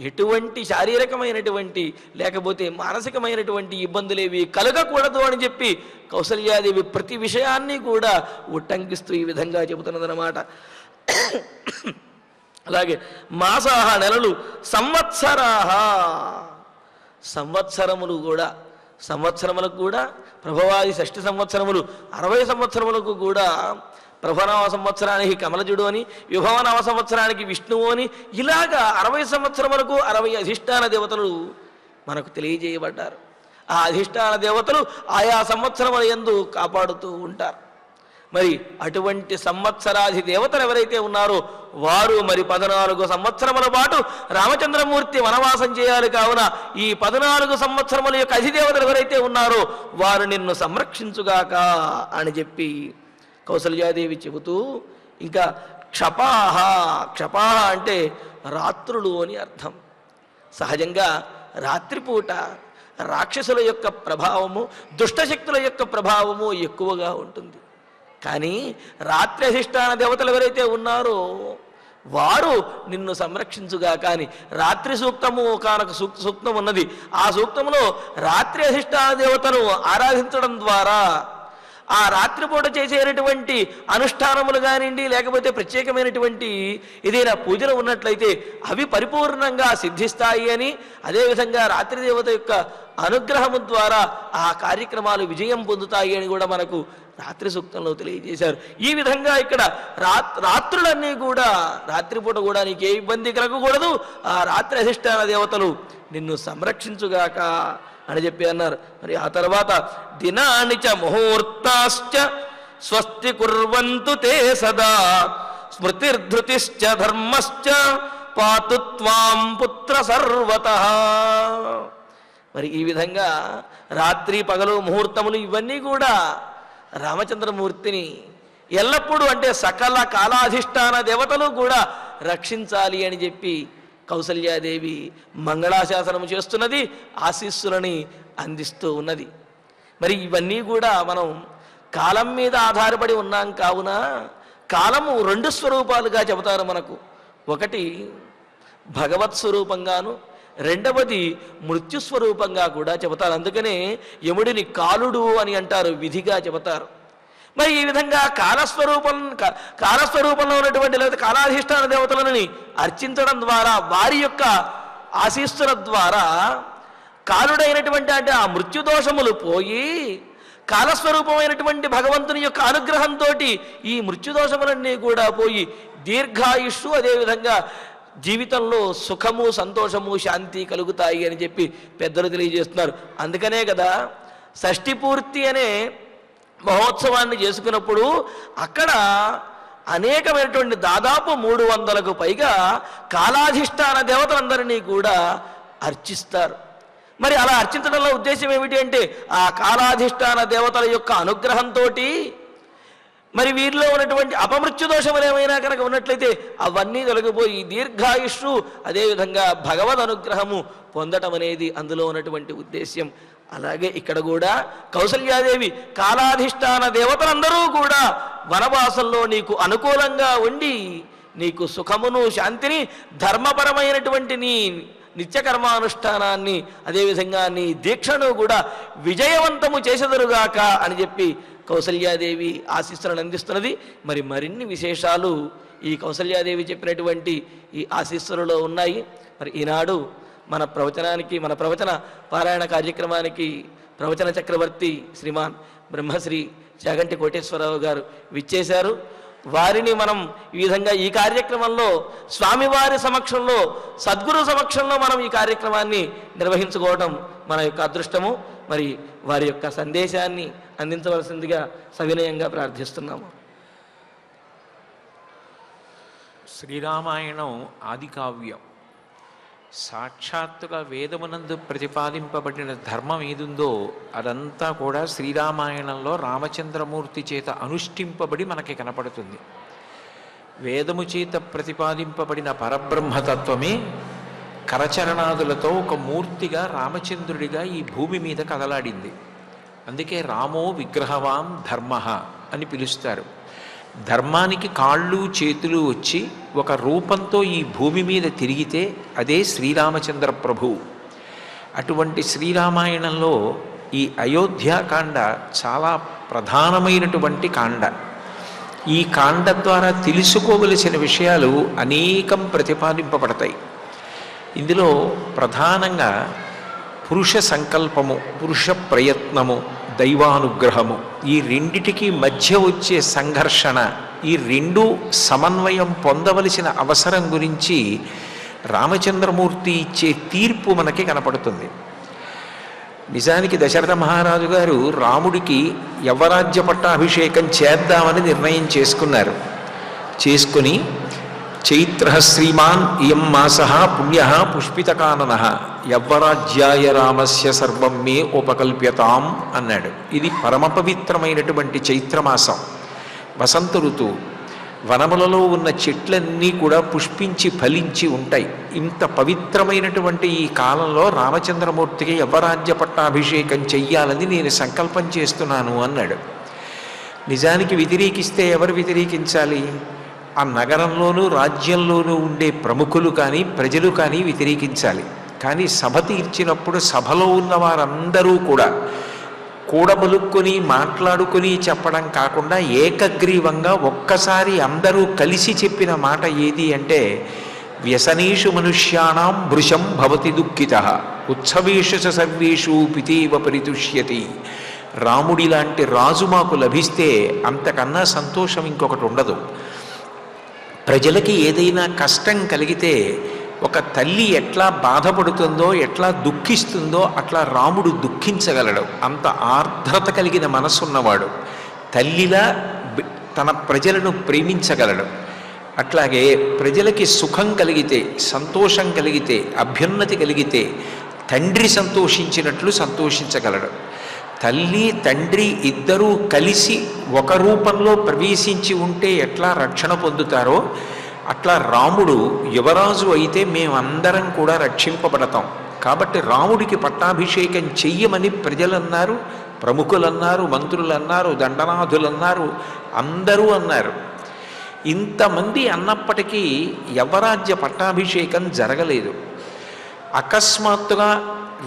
ఎటువంటి శారీరకమైనటువంటి లేకపోతే మానసికమైనటువంటి ఇబ్బందులేవి కలగకూడదు అని చెప్పి కౌసల్యాదేవి ప్రతి విషయాన్ని కూడా ఉట్టంకిస్తూ ఈ విధంగా చెబుతున్నదన్నమాట. అలాగే మాసాహ నెలలు, సంవత్సరాహ సంవత్సరములు కూడా, సంవత్సరములకు కూడా ప్రభవాది 6 సంవత్సరములు, 60 సంవత్సరములకు కూడా ప్రభనవ సంవత్సరానికి కమలజుడు అని, విభవనవ సంవత్సరానికి విష్ణువు అని, ఇలాగా 60 సంవత్సరములకు 60 అధిష్టాన దేవతలు మనకు తెలియజేయబడ్డారు. ఆ అధిష్టాన దేవతలు ఆయా సంవత్సరముల యందు కాపాడుతూ ఉంటారు. మరి అటువంటి సంవత్సరాది దేవతలు ఎవరైతే ఉన్నారో వారు మరి 14 సంవత్సరముల పాటు రామచంద్రమూర్తి వనవాసం చేయాలి. కావున ఈ 14 సంవత్సరముల యొక్క అధిదేవతలు ఎవరైతే ఉన్నారో వారు నిన్ను సంరక్షించుగాక అని చెప్పి కౌసల్యాదేవి చెబుతూ, ఇంకా క్షపాహ, క్షపాహ అంటే రాత్రులు అని అర్థం. సహజంగా రాత్రిపూట రాక్షసుల యొక్క ప్రభావము, దుష్టశక్తుల యొక్క ప్రభావము ఎక్కువగా ఉంటుంది. కానీ రాత్రి అధిష్టాన దేవతలు ఎవరైతే ఉన్నారో వారు నిన్ను సంరక్షించుగా. కానీ రాత్రి సూక్తము కానొక సూక్తం ఉన్నది. ఆ సూక్తంలో రాత్రి అధిష్టాన దేవతను ఆరాధించడం ద్వారా ఆ రాత్రిపూట చేసేటటువంటి అనుష్ఠానములు కానివ్వండి, లేకపోతే ప్రత్యేకమైనటువంటి ఏదైనా పూజలు ఉన్నట్లయితే అవి పరిపూర్ణంగా సిద్ధిస్తాయి అని, అదేవిధంగా రాత్రి దేవత యొక్క అనుగ్రహము ద్వారా ఆ కార్యక్రమాలు విజయం పొందుతాయి అని కూడా మనకు రాత్రి సూక్తంలో తెలియజేశారు. ఈ విధంగా ఇక్కడ రాత్రులన్నీ కూడా, రాత్రిపూట కూడా నీకే ఇబ్బంది కలగకూడదు, ఆ రాత్రి అధిష్టాన దేవతలు నిన్ను సంరక్షించుగాక అని చెప్పి అన్నారు. మరి ఆ తర్వాత దినాని చ ముహూర్తాశ్చ స్వస్తి కుర్వంతు తే సదా స్మృతిర్ధృతిశ్చ ధర్మశ్చ పాతు త్వాం పుత్ర సర్వతః. మరి ఈ విధంగా రాత్రి పగలు ముహూర్తములు ఇవన్నీ కూడా రామచంద్రమూర్తిని ఎల్లప్పుడూ అంటే సకల కాలాధిష్టాన దేవతలు కూడా రక్షించాలి అని చెప్పి కౌసల్యాదేవి మంగళాశాసనం చేస్తున్నది, ఆశీస్సులని అందిస్తూ ఉన్నది. మరి ఇవన్నీ కూడా మనం కాలం మీద ఆధారపడి ఉన్నాం. కావున కాలము 2 స్వరూపాలుగా చెబుతారు మనకు. ఒకటి భగవత్ స్వరూపంగాను, రెండవది మృత్యుస్వరూపంగా కూడా చెబుతారు. అందుకనే యముడిని కాలుడు అని అంటారు, విధిగా చెబుతారు. మరి ఈ విధంగా కాలస్వరూపంలో ఉన్నటువంటి లేదా కాలాధిష్టాన దేవతలని అర్చించడం ద్వారా, వారి యొక్క ఆశీస్సుల ద్వారా కాలుడైనటువంటి అంటే ఆ మృత్యుదోషములు పోయి కాలస్వరూపమైనటువంటి భగవంతుని యొక్క అనుగ్రహంతో ఈ మృత్యుదోషములన్నీ కూడా పోయి దీర్ఘాయుష్షు, అదేవిధంగా జీవితంలో సుఖము, సంతోషము, శాంతి కలుగుతాయి అని చెప్పి పెద్దలు తెలియజేస్తున్నారు. అందుకనే కదా షష్ఠి పూర్తి అనే మహోత్సవాన్ని చేసుకున్నప్పుడు అక్కడ అనేకమైనటువంటి దాదాపు 300కు పైగా కాలాధిష్టాన దేవతలందరినీ కూడా అర్చిస్తారు. మరి అలా అర్చించడంలో ఉద్దేశం ఏమిటి అంటే ఆ కాలాధిష్టాన దేవతల యొక్క అనుగ్రహంతో మరి వీరిలో ఉన్నటువంటి అపమృత్యు దోషములు ఏమైనా కనుక ఉన్నట్లయితే అవన్నీ తొలగిపోయి దీర్ఘాయుష్షు, అదేవిధంగా భగవద్ అనుగ్రహము పొందటం అనేది అందులో ఉన్నటువంటి ఉద్దేశ్యం. అలాగే ఇక్కడ కూడా కౌసల్యాదేవి కాలాధిష్టాన దేవతలందరూ కూడా వనవాసంలో నీకు అనుకూలంగా ఉండి నీకు సుఖమును, శాంతిని, ధర్మపరమైనటువంటి నీ నిత్యకర్మానుష్ఠానాన్ని, అదేవిధంగా నీ దీక్షను కూడా విజయవంతము చేసెదరుగాక అని చెప్పి కౌసల్యాదేవి ఆశీస్సులను అందిస్తున్నది. మరి మరిన్ని విశేషాలు ఈ కౌసల్యాదేవి చెప్పినటువంటి ఈ ఆశీస్సులలో ఉన్నాయి. మరి ఈనాడు మన ప్రవచన పారాయణ కార్యక్రమానికి ప్రవచన చక్రవర్తి శ్రీమాన్ బ్రహ్మశ్రీ చాగంటి కోటేశ్వరరావు గారు విచ్చేశారు. వారిని మనం ఈ విధంగా ఈ కార్యక్రమంలో స్వామివారి సమక్షంలో, సద్గురు సమక్షంలో మనం ఈ కార్యక్రమాన్ని నిర్వహించుకోవడం మన యొక్క అదృష్టము. మరి వారి యొక్క సందేశాన్ని అందించవలసిందిగా సవినయంగా ప్రార్థిస్తున్నాము. శ్రీరామాయణం ఆది కావ్యం. సాక్షాత్తుగా వేదమునందు ప్రతిపాదింపబడిన ధర్మం ఏదుందో అదంతా కూడా శ్రీరామాయణంలో రామచంద్రమూర్తి చేత అనుష్ఠింపబడి మనకి కనపడుతుంది. వేదము చేత ప్రతిపాదింపబడిన పరబ్రహ్మతత్వమే కరచరణాదులతో ఒక మూర్తిగా రామచంద్రుడిగా ఈ భూమి మీద కదలాడింది. అందుకే రామో విగ్రహవాం ధర్మ అని పిలుస్తారు. ధర్మానికి కాళ్ళు చేతులు వచ్చి ఒక రూపంతో ఈ భూమి మీద తిరిగితే అదే శ్రీరామచంద్ర ప్రభు. అటువంటి శ్రీరామాయణంలో ఈ అయోధ్యాకాండ చాలా ప్రధానమైనటువంటి కాండ. ఈ కాండ ద్వారా తెలుసుకోవలసిన విషయాలు అనేకం ప్రతిపాదింపబడతాయి. ఇందులో ప్రధానంగా పురుష సంకల్పము, పురుష ప్రయత్నము, దైవానుగ్రహము, ఈ రెండిటికి మధ్య వచ్చే సంఘర్షణ, ఈ రెండు సమన్వయం పొందవలసిన అవసరం గురించి రామచంద్రమూర్తి ఇచ్చే తీర్పు మనకి కనపడుతుంది. నిజానికి దశరథ మహారాజు గారు రాముడికి యవ్వరాజ్య పట్టాభిషేకం చేద్దామని నిర్ణయం చేసుకుని చైత్ర శ్రీమాన్ ఇయం మాస పుణ్య పుష్పితకానన యవ్వరాజ్యాయ రామస్య సర్వం మే ఉపకల్ప్యతాం అన్నాడు. ఇది పరమ పవిత్రమైనటువంటి చైత్రమాసం, వసంత ఋతువు. వనములలో ఉన్న చెట్లన్నీ కూడా పుష్పించి ఫలించి ఉంటాయి. ఇంత పవిత్రమైనటువంటి ఈ కాలంలో రామచంద్రమూర్తికి యవ్వరాజ్య పట్టాభిషేకం చెయ్యాలని నేను సంకల్పం చేస్తున్నాను అన్నాడు. నిజానికి వ్యతిరేకిస్తే ఎవరు వ్యతిరేకించాలి? ఆ నగరంలోనూ రాజ్యంలోనూ ఉండే ప్రముఖులు కానీ ప్రజలు కానీ వ్యతిరేకించాలి. కానీ సభ తీర్చినప్పుడు సభలో ఉన్న వారందరూ కూడా కూడబలుక్కొని మాట్లాడుకుని చెప్పడం కాకుండా ఏకగ్రీవంగా ఒక్కసారి అందరూ కలిసి చెప్పిన మాట ఏది అంటే, వ్యసనేషు మనుష్యాణం భృశం భవతి దుఃఖితః ఉత్సవేషు చ సర్వేషు పితేవ పరితుష్యతి. రాముడి లాంటి రాజు మాకు లభిస్తే అంతకన్నా సంతోషం ఇంకొకటి ఉండదు. ప్రజలకి ఏదైనా కష్టం కలిగితే ఒక తల్లి ఎట్లా బాధపడుతుందో, ఎట్లా దుఃఖిస్తుందో అట్లా రాముడు దుఃఖించగలడు. అంత ఆర్ద్రత కలిగిన మనసున్నవాడు. తల్లిలా తన ప్రజలను ప్రేమించగలడు. అట్లాగే ప్రజలకి సుఖం కలిగితే, సంతోషం కలిగితే, అభ్యున్నతి కలిగితే తండ్రి సంతోషించినట్లు సంతోషించగలడు. తల్లి తండ్రి ఇద్దరూ కలిసి ఒక రూపంలో ప్రవేశించి ఉంటే ఎట్లా రక్షణ పొందుతారో అట్లా రాముడు యువరాజు అయితే మేమందరం కూడా రక్షింపబడతాం. కాబట్టి రాముడికి పట్టాభిషేకం చెయ్యమని ప్రజలన్నారు, ప్రముఖులన్నారు, మంత్రులన్నారు, దండనాథులన్నారు, అందరూ అన్నారు. ఇంతమంది అన్నప్పటికీ యవ్వరాజ్య పట్టాభిషేకం జరగలేదు. అకస్మాత్తుగా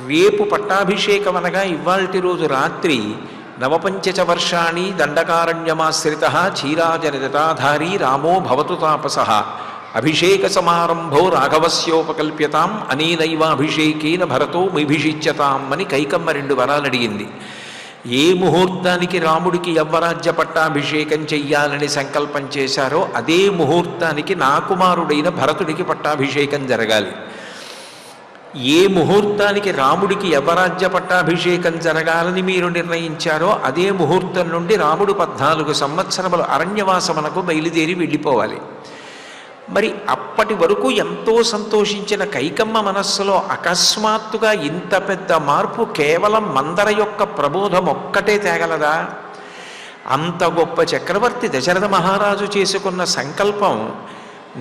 రేపు పట్టాభిషేకం అనగా ఇవాల్టి రోజు రాత్రి నవపంచచ వర్షాణి దండకారణ్యమాశ్రిత చీరాజనజటాధారీ రామో భవతు తాపసః అభిషేక సమారంభో రాఘవస్యోపకల్ప్యతాం అనేనైవాభిషేకేన భరతో మిభిషిచ్యతాం అని కైకమ్మ 2 వరాలు అడిగింది. ఏ ముహూర్తానికి రాముడికి యవ్వరాజ్య పట్టాభిషేకం చెయ్యాలని సంకల్పం చేశారో అదే ముహూర్తానికి నా కుమారుడైన భరతుడికి పట్టాభిషేకం జరగాలి. ఏ ముహూర్తానికి రాముడికి యవ్వరాజ్య పట్టాభిషేకం జరగాలని మీరు నిర్ణయించారో అదే ముహూర్తం నుండి రాముడు 14 సంవత్సరములు అరణ్యవాసమునకు బయలుదేరి వెళ్ళిపోవాలి. మరి అప్పటి వరకు ఎంతో సంతోషించిన కైకమ్మ మనస్సులో అకస్మాత్తుగా ఇంత పెద్ద మార్పు కేవలం మందర యొక్క ప్రబోధం ఒక్కటే తేగలదా? అంత గొప్ప చక్రవర్తి దశరథ మహారాజు చేసుకున్న సంకల్పం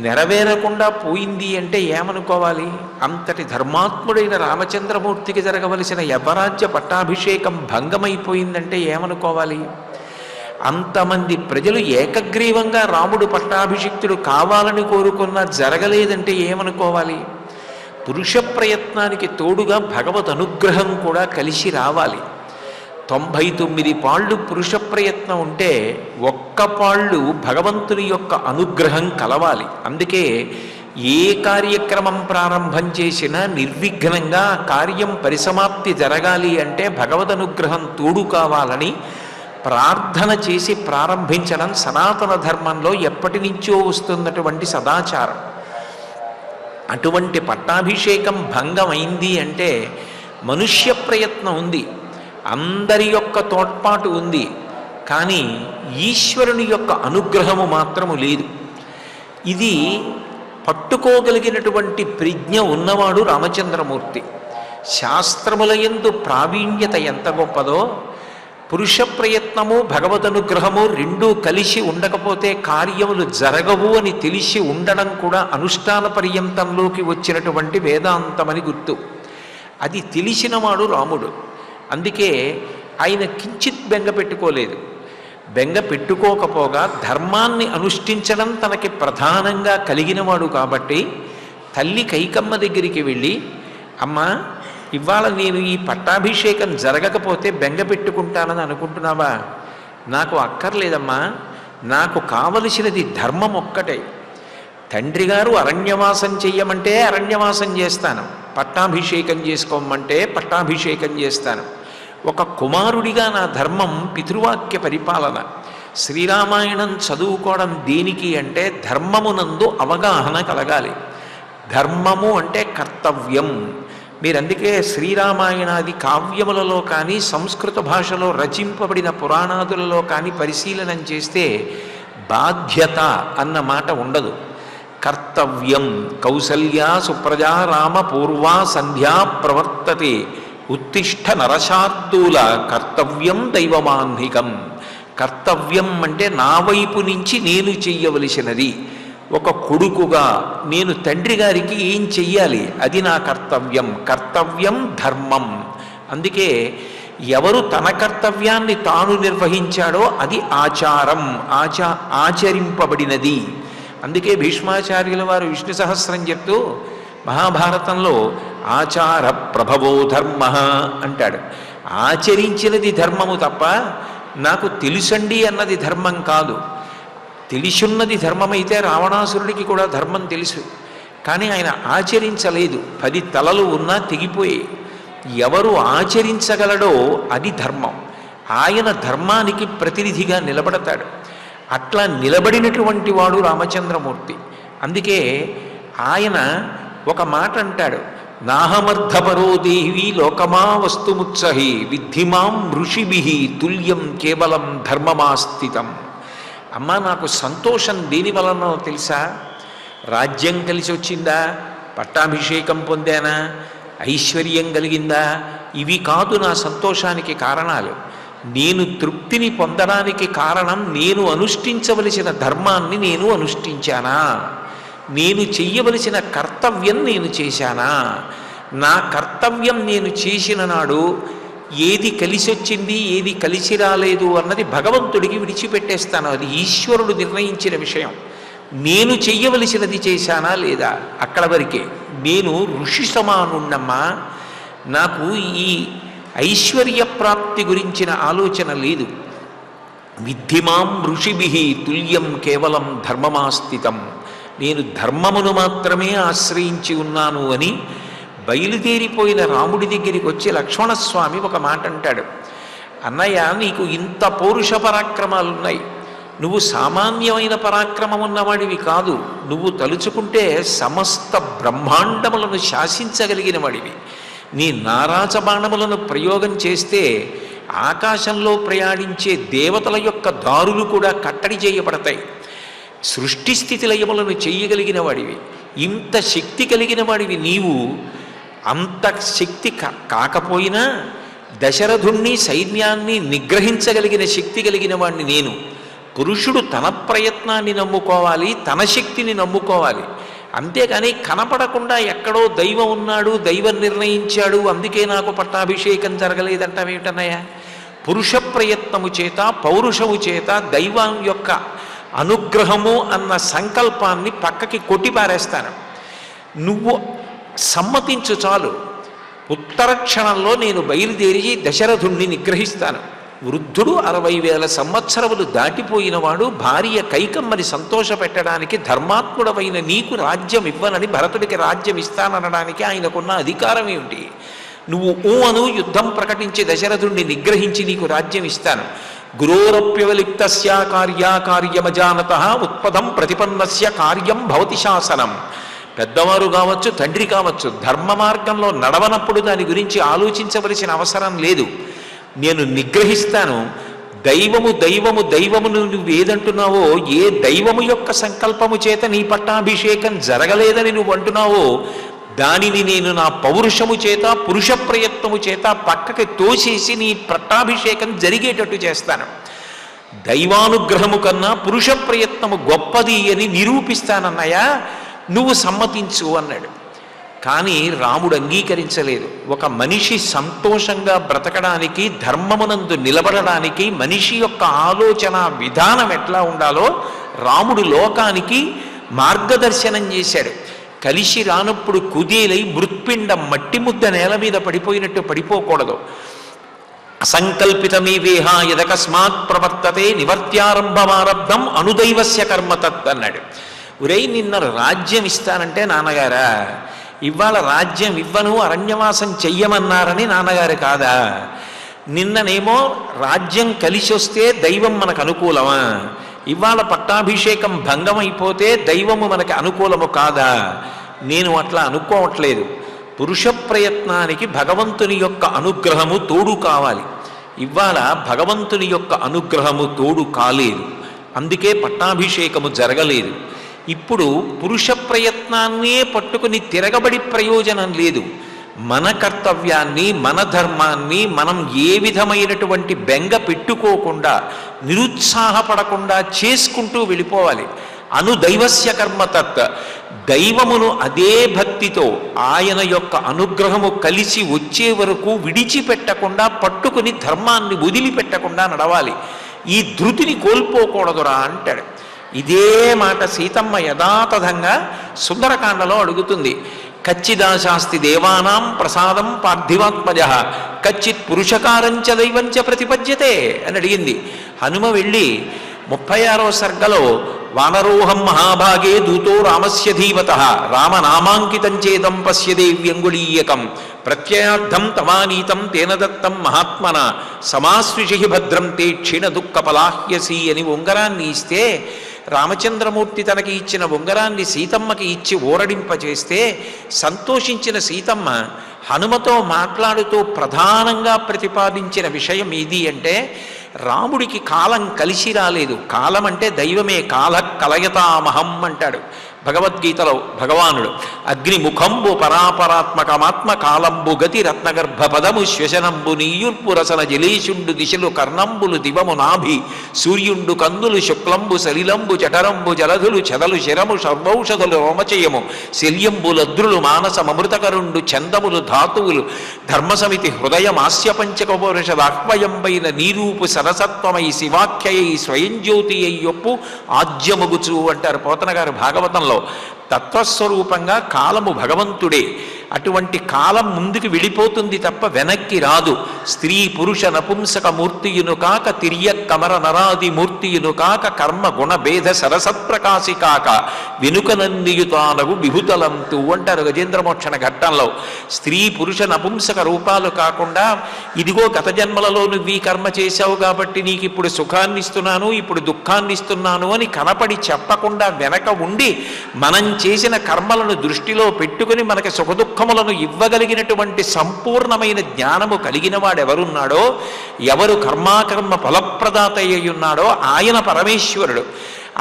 నెరవేరకుండా పోయింది అంటే ఏమనుకోవాలి? అంతటి ధర్మాత్ముడైన రామచంద్రమూర్తికి జరగవలసిన యవ్వరాజ్య పట్టాభిషేకం భంగమైపోయిందంటే ఏమనుకోవాలి? అంతమంది ప్రజలు ఏకగ్రీవంగా రాముడు పట్టాభిషిక్తుడు కావాలని కోరుకున్నా జరగలేదంటే ఏమనుకోవాలి? పురుష ప్రయత్నానికి తోడుగా భగవద్ అనుగ్రహం కూడా కలిసి రావాలి. 99 పాళ్ళు పురుష ప్రయత్నం ఉంటే ఒక్క పాళ్ళు భగవంతుని యొక్క అనుగ్రహం కలవాలి. అందుకే ఏ కార్యక్రమం ప్రారంభం చేసినా నిర్విఘ్నంగా కార్యం పరిసమాప్తి జరగాలి అంటే భగవద్ అనుగ్రహం తోడు కావాలని ప్రార్థన చేసి ప్రారంభించడం సనాతన ధర్మంలో ఎప్పటి నుంచో వస్తున్నటువంటి సదాచారం. అటువంటి పట్టాభిషేకం భంగమైంది అంటే మనుష్య ప్రయత్నం ఉంది, అందరి యొక్క తోడ్పాటు ఉంది, కానీ ఈశ్వరుని యొక్క అనుగ్రహము మాత్రము లేదు. ఇది పట్టుకోగలిగినటువంటి ప్రజ్ఞ ఉన్నవాడు రామచంద్రమూర్తి. శాస్త్రములయందు ప్రావీణ్యత ఎంత గొప్పదో, పురుష ప్రయత్నము భగవదనుగ్రహము రెండూ కలిసి ఉండకపోతే కార్యములు జరగవు అని తెలిసి ఉండడం కూడా అనుష్ఠాన పర్యంతంలోకి వచ్చినటువంటి వేదాంతమని గుర్తు. అది తెలిసినవాడు రాముడు. అందుకే ఆయన కించిత్ బెంగ పెట్టుకోలేదు. బెంగ పెట్టుకోకపోగా ధర్మాన్ని అనుష్ఠించడం తనకి ప్రధానంగా కలిగినవాడు కాబట్టి తల్లి కైకమ్మ దగ్గరికి వెళ్ళి, అమ్మా, ఇవాళ నేను ఈ పట్టాభిషేకం జరగకపోతే బెంగ పెట్టుకుంటానని అనుకుంటున్నావా? నాకు అక్కర్లేదమ్మా, నాకు కావలసినది ధర్మం ఒక్కటే. తండ్రి గారు అరణ్యవాసం చెయ్యమంటే అరణ్యవాసం చేస్తాను, పట్టాభిషేకం చేసుకోమంటే పట్టాభిషేకం చేస్తాను. ఒక కుమారుడిగా నా ధర్మం పితృవాక్య పరిపాలన. శ్రీరామాయణం చదువుకోవడం దేనికి అంటే ధర్మమునందు అవగాహన కలగాలి. ధర్మము అంటే కర్తవ్యం. మీరు అందుకే శ్రీరామాయణాది కావ్యములలో కానీ సంస్కృత భాషలో రచింపబడిన పురాణాదులలో కానీ పరిశీలనం చేస్తే బాధ్యత అన్న మాట ఉండదు. కర్తవ్యం. కౌసల్యా సుప్రజా రామ పూర్వా సంధ్యా ప్రవర్తతే ఉత్తిష్ట నరశార్దూల కర్తవ్యం దైవమాన్నికం. కర్తవ్యం అంటే నా వైపు నుంచి నేను చెయ్యవలసినది. ఒక కొడుకుగా నేను తండ్రి గారికి ఏం చెయ్యాలి, అది నా కర్తవ్యం. కర్తవ్యం ధర్మం. అందుకే ఎవరు తన కర్తవ్యాన్ని తాను నిర్వహించాడో అది ఆచారం, ఆచరింపబడినది. అందుకే భీష్మాచార్యుల వారు విష్ణు సహస్రం చెప్తూ మహాభారతంలో ఆచార ప్రభవో ధర్మ అంటాడు. ఆచరించినది ధర్మము తప్ప నాకు తెలుసండి అన్నది ధర్మం కాదు. తెలిసున్నది ధర్మమైతే రావణాసురుడికి కూడా ధర్మం తెలుసు, కానీ ఆయన ఆచరించలేదు. 10 తలలు ఉన్నా తెగిపోయి. ఎవరు ఆచరించగలడో అది ధర్మం. ఆయన ధర్మానికి ప్రతినిధిగా నిలబడతాడు. అట్లా నిలబడినటువంటి వాడు రామచంద్రమూర్తి. అందుకే ఆయన ఒక మాట అంటాడు, నాహమర్థపరో దేవి లోకమా వస్తుముత్సహి విద్ధిమాం ఋషిభి తుల్యం కేవలం ధర్మమాస్థితం. అమ్మా, నాకు సంతోషం దేని వలనో తెలుసా? రాజ్యం కలిసి వచ్చిందా, పట్టాభిషేకం పొందానా, ఐశ్వర్యం కలిగిందా, ఇవి కాదు నా సంతోషానికి కారణాలు. నేను తృప్తిని పొందడానికి కారణం నేను అనుష్ఠించవలసిన ధర్మాన్ని నేను అనుష్ఠించానా, నేను చెయ్యవలసిన కర్తవ్యం నేను చేశానా. నా కర్తవ్యం నేను చేసిన నాడు ఏది కలిసి వచ్చింది ఏది కలిసి రాలేదు అన్నది భగవంతుడికి విడిచిపెట్టేస్తాను. అది ఈశ్వరుడు నిర్ణయించిన విషయం. నేను చెయ్యవలసినది చేశానా లేదా అక్కడ వరకే. నేను ఋషి సమానున్నమ్మా. నాకు ఈ ఐశ్వర్య ప్రాప్తి గురించిన ఆలోచన లేదు. విద్ధిమాం ఋషిభి తుల్యం కేవలం ధర్మమాస్థితం. నేను ధర్మమును మాత్రమే ఆశ్రయించి ఉన్నాను అని బయలుదేరిపోయిన రాముడి దగ్గరికి వచ్చి లక్ష్మణస్వామి ఒక మాట అంటాడు. అన్నయ్య, నీకు ఇంత పౌరుష పరాక్రమాలున్నాయి. నువ్వు సామాన్యమైన పరాక్రమం ఉన్నవాడివి కాదు. నువ్వు తలుచుకుంటే సమస్త బ్రహ్మాండములను శాసించగలిగిన వాడివి. నీ నారాచ బాణములను ప్రయోగం చేస్తే ఆకాశంలో ప్రయాణించే దేవతల యొక్క దారులు కూడా కట్టడి చేయబడతాయి. సృష్టి స్థితి లయములను చెయ్యగలిగిన వాడివి. ఇంత శక్తి కలిగిన వాడివి నీవు. అంత శక్తి కాకపోయినా దశరథుణ్ణి సైన్యాన్ని నిగ్రహించగలిగిన శక్తి కలిగిన వాడిని నేను. పురుషుడు తన ప్రయత్నాన్ని నమ్ముకోవాలి, తన శక్తిని నమ్ముకోవాలి. అంతేకాని కనపడకుండా ఎక్కడో దైవం ఉన్నాడు, దైవం నిర్ణయించాడు, అందుకే నాకు పట్టాభిషేకం జరగలేదంటావేమిటన్నయ్యా? పురుష ప్రయత్నము చేత పౌరుషము చేత దైవం యొక్క అనుగ్రహము అన్న సంకల్పాన్ని పక్కకి కొట్టిపారేస్తాను. నువ్వు సమ్మతించు చాలు. ఉత్తర క్షణంలో నేను బయలుదేరి దశరథుణ్ణి నిగ్రహిస్తాను. వృద్ధుడు 60,000 సంవత్సరములు దాటిపోయినవాడు భార్య కైకమ్మని సంతోషపెట్టడానికి ధర్మాత్ముడవైన నీకు రాజ్యం ఇవ్వనని భరతుడికి రాజ్యం ఇస్తాననడానికి ఆయనకున్న అధికారం ఏమిటి? నువ్వు అను యుద్ధం ప్రకటించి దశరథుణ్ణి నిగ్రహించి నీకు రాజ్యం ఇస్తాను. గురోరప్యవలిప్తస్య కార్యాకార్యమజానత ఉత్పదం ప్రతిపన్నస్య కార్యం భవతి శాసనం. పెద్దవారు కావచ్చు, తండ్రి కావచ్చు, ధర్మ మార్గంలో నడవనప్పుడు దాని గురించి ఆలోచించవలసిన అవసరం లేదు. నేను నిగ్రహిస్తాను. దైవము దైవము దైవమును నువ్వు ఏదంటున్నావో, ఏ దైవము యొక్క సంకల్పము చేత నీ పట్టాభిషేకం జరగలేదని నువ్వు అంటున్నావో దానిని నేను నా పౌరుషము చేత పురుష ప్రయత్నము చేత పక్కకి తోసేసి నీ పట్టాభిషేకం జరిగేటట్టు చేస్తాను. దైవానుగ్రహము కన్నా పురుష ప్రయత్నము గొప్పది అని నిరూపిస్తానన్నయ్యా, నువ్వు సమ్మతించు అన్నాడు. కానీ రాముడు అంగీకరించలేదు. ఒక మనిషి సంతోషంగా బ్రతకడానికి, ధర్మమునందు నిలబడడానికి మనిషి యొక్క ఆలోచన విధానం ఎట్లా ఉండాలో రాముడు లోకానికి మార్గదర్శనం చేశాడు. కలిసి రానప్పుడు కుదేలై మృత్పిండం మట్టి ముద్ద నేల మీద పడిపోయినట్టు పడిపోకూడదు. అసంకల్పితమేవేహ యదకస్మాత్ ప్రవర్తతే నివర్త్యారంభమారబ్ధం అనుదైవస్య కర్మ తత్ అన్నాడు. ఒరేయ్, నిన్న రాజ్యం ఇస్తానంటే నాన్నగారా, ఇవాళ రాజ్యం ఇవ్వను అరణ్యవాసం చెయ్యమన్నారని నాన్నగారు కాదా? నిన్ననేమో రాజ్యం కలిసి వస్తే దైవం మనకు అనుకూలమా? ఇవాళ పట్టాభిషేకం భంగమైపోతే దైవము మనకి అనుకూలము కాదా? నేను అట్లా అనుకోవట్లేదు. పురుష ప్రయత్నానికి భగవంతుని యొక్క అనుగ్రహము తోడు కావాలి. ఇవాళ భగవంతుని యొక్క అనుగ్రహము తోడు కాలేదు, అందుకే పట్టాభిషేకము జరగలేదు. ఇప్పుడు పురుష ప్రయత్నాన్నే పట్టుకుని తిరగబడి ప్రయోజనం లేదు. మన కర్తవ్యాన్ని, మన ధర్మాన్ని మనం ఏ విధమైనటువంటి బెంగ పెట్టుకోకుండా, నిరుత్సాహపడకుండా చేసుకుంటూ వెళ్ళిపోవాలి. అనుదైవస్య కర్మ తత్, దైవమును అదే భక్తితో ఆయన యొక్క అనుగ్రహము కలిసి వచ్చే వరకు విడిచిపెట్టకుండా పట్టుకుని ధర్మాన్ని వదిలిపెట్టకుండా నడవాలి. ఈ ధృతిని కోల్పోకూడదురా అంటాడు. ఇదే మాట సీతమ్మ యథాతథంగా సుందరకాండలో అడుగుతుంది. కచ్చిదాశాస్తి దేవానాం ప్రసాదం పార్థివాత్మజ కచ్చిత్ పురుషకారంచ దైవంచ ప్రతిపద్యతే అని అడిగింది. హనుమ వెళ్ళి 36వ సర్గలో వానరోహం మహాభాగే దూతో రామస్య ధీమత రామనామాంకితం చేదం పశ్య దేవ్యంగుళీయకం ప్రత్యయార్థం తమానీతం తేన దత్తం మహాత్మన సమాశ్విషి భద్రం తే క్షీణ దుఃఖ పలాహ్యసి అని ఉంగరాన్ని ఇస్తే, రామచంద్రమూర్తి తనకి ఇచ్చిన ఉంగరాన్ని సీతమ్మకి ఇచ్చి ఊరడింపచేస్తే సంతోషించిన సీతమ్మ హనుమతో మాట్లాడుతూ ప్రధానంగా ప్రతిపాదించిన విషయం ఏది అంటే, రాముడికి కాలం కలిసి రాలేదు. కాలం అంటే దైవమే. కాల కలయతామహం అంటాడు భగవద్గీతలో భగవానుడు. అగ్నిముఖంబు పరాపరాత్మకమాత్మ కాలంబు గతి రత్నగర్భ పదము శ్వశనంబు నీయుర్పు రసన జలేశుండు దిశలు కర్ణంబులు దివము నాభి సూర్యుండు కందులు శుక్లంబు సలిలంబు జఠరంబు జలధులు చెదలు శరము సర్వౌషధులు రోమచయము శల్యంబులద్రులు మానసమృతకరుండు చందములు ధాతువులు ధర్మసమితి హృదయమాస్య పంచకపౌరుషదాహ్వయంబైన నీరూపు సరసత్వమై శివాఖ్యయై స్వయంజ్యోతి అయ్యొప్పు ఆజ్యముగుచు అంటారు పోతన గారు భాగవతంలో. తత్వస్వరూపంగా కాలము భగవంతుడే. అటువంటి కాలం ముందుకు వెళ్ళిపోతుంది తప్ప వెనక్కి రాదు. స్త్రీ పురుష నపుంసక మూర్తియును కాక తిర్య కమర నరాది మూర్తియును కాక కర్మ గుణ భేద సరసత్ప్రకాశి కాక వెనుకనందియుతానగు విభుతలంతు అంటారు గజేంద్రమోక్షణ ఘట్టంలో. స్త్రీ పురుష నపుంసక రూపాలు కాకుండా ఇదిగో గత జన్మలలో నువ్వు ఈ కర్మ చేశావు కాబట్టి నీకు ఇప్పుడు సుఖాన్ని ఇస్తున్నాను, ఇప్పుడు దుఃఖాన్ని ఇస్తున్నాను అని కనపడి చెప్పకుండా వెనక ఉండి మనం చేసిన కర్మలను దృష్టిలో పెట్టుకుని మనకి సుఖదుఖములను ఇవ్వగలిగినటువంటి సంపూర్ణమైన జ్ఞానము కలిగిన వాడెవరున్నాడో, ఎవరు కర్మాకర్మ ఫలప్రదాత అయ్యున్నాడో ఆయన పరమేశ్వరుడు.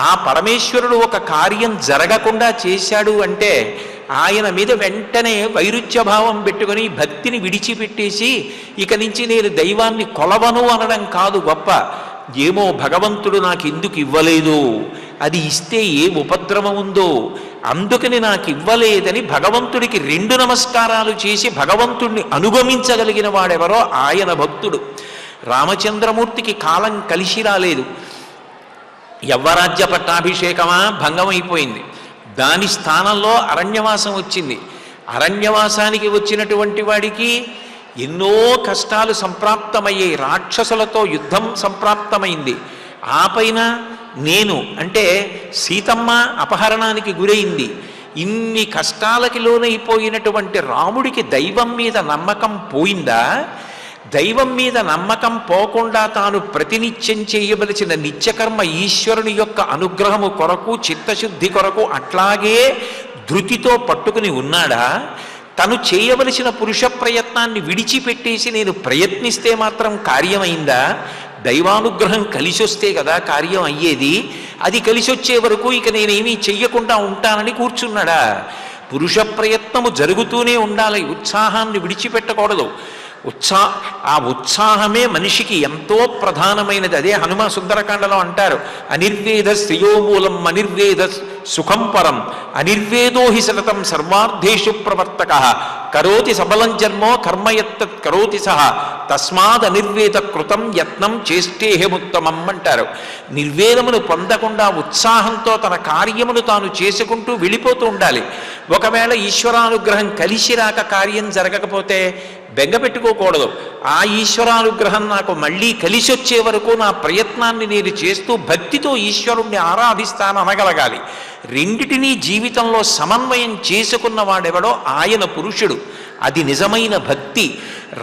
ఆ పరమేశ్వరుడు ఒక కార్యం జరగకుండా చేశాడు అంటే ఆయన మీద వెంటనే వైరుధ్యభావం పెట్టుకొని భక్తిని విడిచిపెట్టేసి ఇక నుంచి నేను దైవాన్ని కొలవను అనడం కాదు గొప్ప. ఏమో భగవంతుడు నాకు ఎందుకు ఇవ్వలేదు, అది ఇస్తే ఏ ఉపద్రవం ఉందో, అందుకని నాకు ఇవ్వలేదని భగవంతుడికి 2 నమస్కారాలు చేసి భగవంతుడిని అనుగమించగలిగిన వాడెవరో ఆయన భక్తుడు. రామచంద్రమూర్తికి కాలం కలిసి రాలేదు. యవ్వరాజ్య పట్టాభిషేకమా భంగమైపోయింది. దాని స్థానంలో అరణ్యవాసం వచ్చింది. అరణ్యవాసానికి వచ్చినటువంటి వాడికి ఎన్నో కష్టాలు సంప్రాప్తమయ్యాయి. రాక్షసులతో యుద్ధం సంప్రాప్తమైంది. ఆ పైన నేను అంటే సీతమ్మ అపహరణానికి గురైంది. ఇన్ని కష్టాలకి లోనైపోయినటువంటి రాముడికి దైవం మీద నమ్మకం పోయిందా? దైవం మీద నమ్మకం పోకుండా తాను ప్రతినిత్యం చేయవలసిన నిత్యకర్మ ఈశ్వరుని యొక్క అనుగ్రహము కొరకు చిత్తశుద్ధి కొరకు అట్లాగే ధృతితో పట్టుకుని ఉన్నాడా? తను చేయవలసిన పురుష ప్రయత్నాన్ని విడిచిపెట్టేసి నేను ప్రయత్నిస్తే మాత్రం కార్యమైందా? దైవానుగ్రహం కలిసి వస్తే కదా కార్యం అయ్యేది. అది కలిసి వచ్చే వరకు ఇక నేనేమీ చెయ్యకుండా ఉంటానని కూర్చున్నాడా? పురుష ప్రయత్నము జరుగుతూనే ఉండాలి, ఉత్సాహాన్ని విడిచిపెట్టకూడదు. ఆ ఉత్సాహమే మనిషికి ఎంతో ప్రధానమైనది. అదే హనుమ సుందరకాండలో అంటారు, అనిర్వేద శ్రేయోమూలం అనిర్వేద సుఖం పరం అనిర్వేదో హి సతతం సర్వార్థేషు ప్రవర్తక కరోతి సబలం జన్మో కర్మయత్త కరోతి సహ తస్మాద్ అనిర్వేద కృతం యత్నం చేష్టేహముత్తమం అంటారు. నిర్వేదమును పొందకుండా ఉత్సాహంతో తన కార్యమును తాను చేసుకుంటూ వెళ్ళిపోతూ ఉండాలి. ఒకవేళ ఈశ్వరానుగ్రహం కలిసి రాక కార్యం జరగకపోతే బెంగ పెట్టుకోకూడదు. ఆ ఈశ్వరానుగ్రహం నాకు మళ్ళీ కలిసి వచ్చే వరకు నా ప్రయత్నాన్ని నేను చేస్తూ భక్తితో ఈశ్వరుణ్ణి ఆరాధిస్తాను అనగలగాలి. రెండిటినీ జీవితంలో సమన్వయం చేసుకున్నవాడెవడో ఆయన పురుషుడు. అది నిజమైన భక్తి.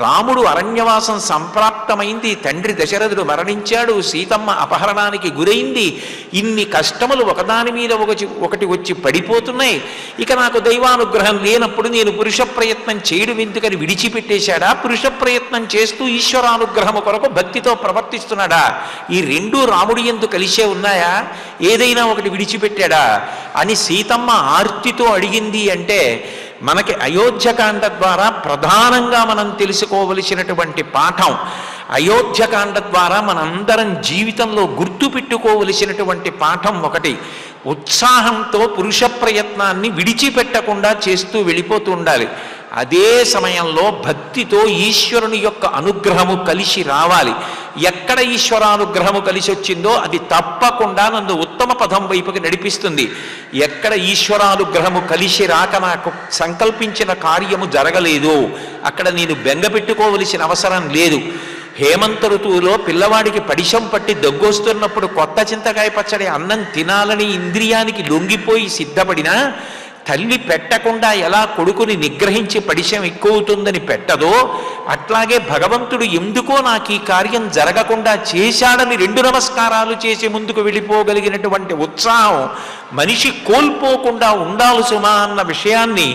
రాముడు అరణ్యవాసం సంప్రాప్తమైంది, తండ్రి దశరథుడు మరణించాడు, సీతమ్మ అపహరణానికి గురైంది, ఇన్ని కష్టములు ఒకదాని మీద ఒకటి వచ్చి పడిపోతున్నాయి. ఇక నాకు దైవానుగ్రహం లేనప్పుడు నేను పురుష ప్రయత్నం చేయడం ఎందుకని విడిచిపెట్టేశాడా? పురుష ప్రయత్నం చేస్తూ ఈశ్వరానుగ్రహము కొరకు భక్తితో ప్రవర్తిస్తున్నాడా? ఈ రెండూ రాముడి యందు కలిసే ఉన్నాయా? ఏదైనా ఒకటి విడిచిపెట్టాడా అని సీతమ్మ ఆర్తితో అడిగింది. అంటే మనకి అయోధ్యకాండ ద్వారా ప్రధానంగా మనం తెలుసుకోవలసినటువంటి పాఠం, అయోధ్యకాండ ద్వారా మనందరం జీవితంలో గుర్తుపెట్టుకోవలసినటువంటి పాఠం ఒకటి, ఉత్సాహంతో పురుష ప్రయత్నాన్ని విడిచిపెట్టకుండా చేస్తూ వెళ్ళిపోతూ ఉండాలి. అదే సమయంలో భక్తితో ఈశ్వరుని యొక్క అనుగ్రహము కలిసి రావాలి. ఎక్కడ ఈశ్వరానుగ్రహము కలిసి వచ్చిందో అది తప్పకుండా నన్ను ఉత్తమ పదం వైపుకి నడిపిస్తుంది. ఎక్కడ ఈశ్వరానుగ్రహము కలిసి రాక నాకు సంకల్పించిన కార్యము జరగలేదు, అక్కడ నేను బెంగ పెట్టుకోవలసిన అవసరం లేదు. హేమంత ఋతువులో పిల్లవాడికి పడిశం పట్టి దగ్గొస్తున్నప్పుడు కొత్త చింతకాయ పచ్చడి అన్నం తినాలని ఇంద్రియానికి లొంగిపోయి సిద్ధపడినా తల్లి పెట్టకుండా ఎలా కొడుకుని నిగ్రహించి పడిశం ఎక్కువవుతుందని పెట్టదో, అట్లాగే భగవంతుడు ఎందుకో నాకు ఈ కార్యం జరగకుండా చేశాడని 2 నమస్కారాలు చేసి ముందుకు వెళ్ళిపోగలిగినటువంటి ఉత్సాహం మనిషి కోల్పోకుండా ఉండాలి సుమా అన్న విషయాన్ని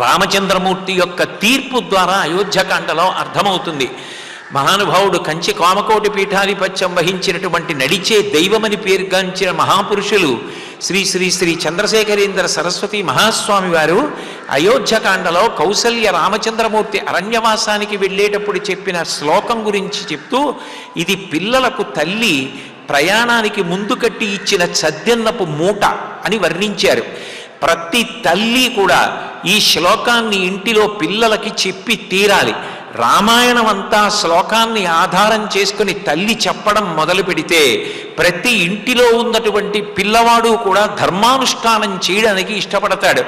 రామచంద్రమూర్తి యొక్క తీర్పు ద్వారా అయోధ్యకాండలో అర్థమవుతుంది. మహానుభావుడు కంచి కామకోటి పీఠాధిపత్యం వహించినటువంటి నడిచే దైవమని పేరుగాంచిన మహాపురుషులు శ్రీ శ్రీ శ్రీ చంద్రశేఖరేంద్ర సరస్వతి మహాస్వామి వారు అయోధ్యకాండలో కౌసల్య రామచంద్రమూర్తి అరణ్యవాసానికి వెళ్ళేటప్పుడు చెప్పిన శ్లోకం గురించి చెప్తూ, ఇది పిల్లలకు తల్లి ప్రయాణానికి ముందు కట్టి ఇచ్చిన చద్దెన్నపు మూట అని వర్ణించారు. ప్రతి తల్లి కూడా ఈ శ్లోకాన్ని ఇంటిలో పిల్లలకి చెప్పి తీరాలి. రామాయణం అంతా శ్లోకాన్ని ఆధారం చేసుకుని తల్లి చెప్పడం మొదలు పెడితే ప్రతి ఇంటిలో ఉన్నటువంటి పిల్లవాడు కూడా ధర్మానుష్ఠానం చేయడానికి ఇష్టపడతాడు.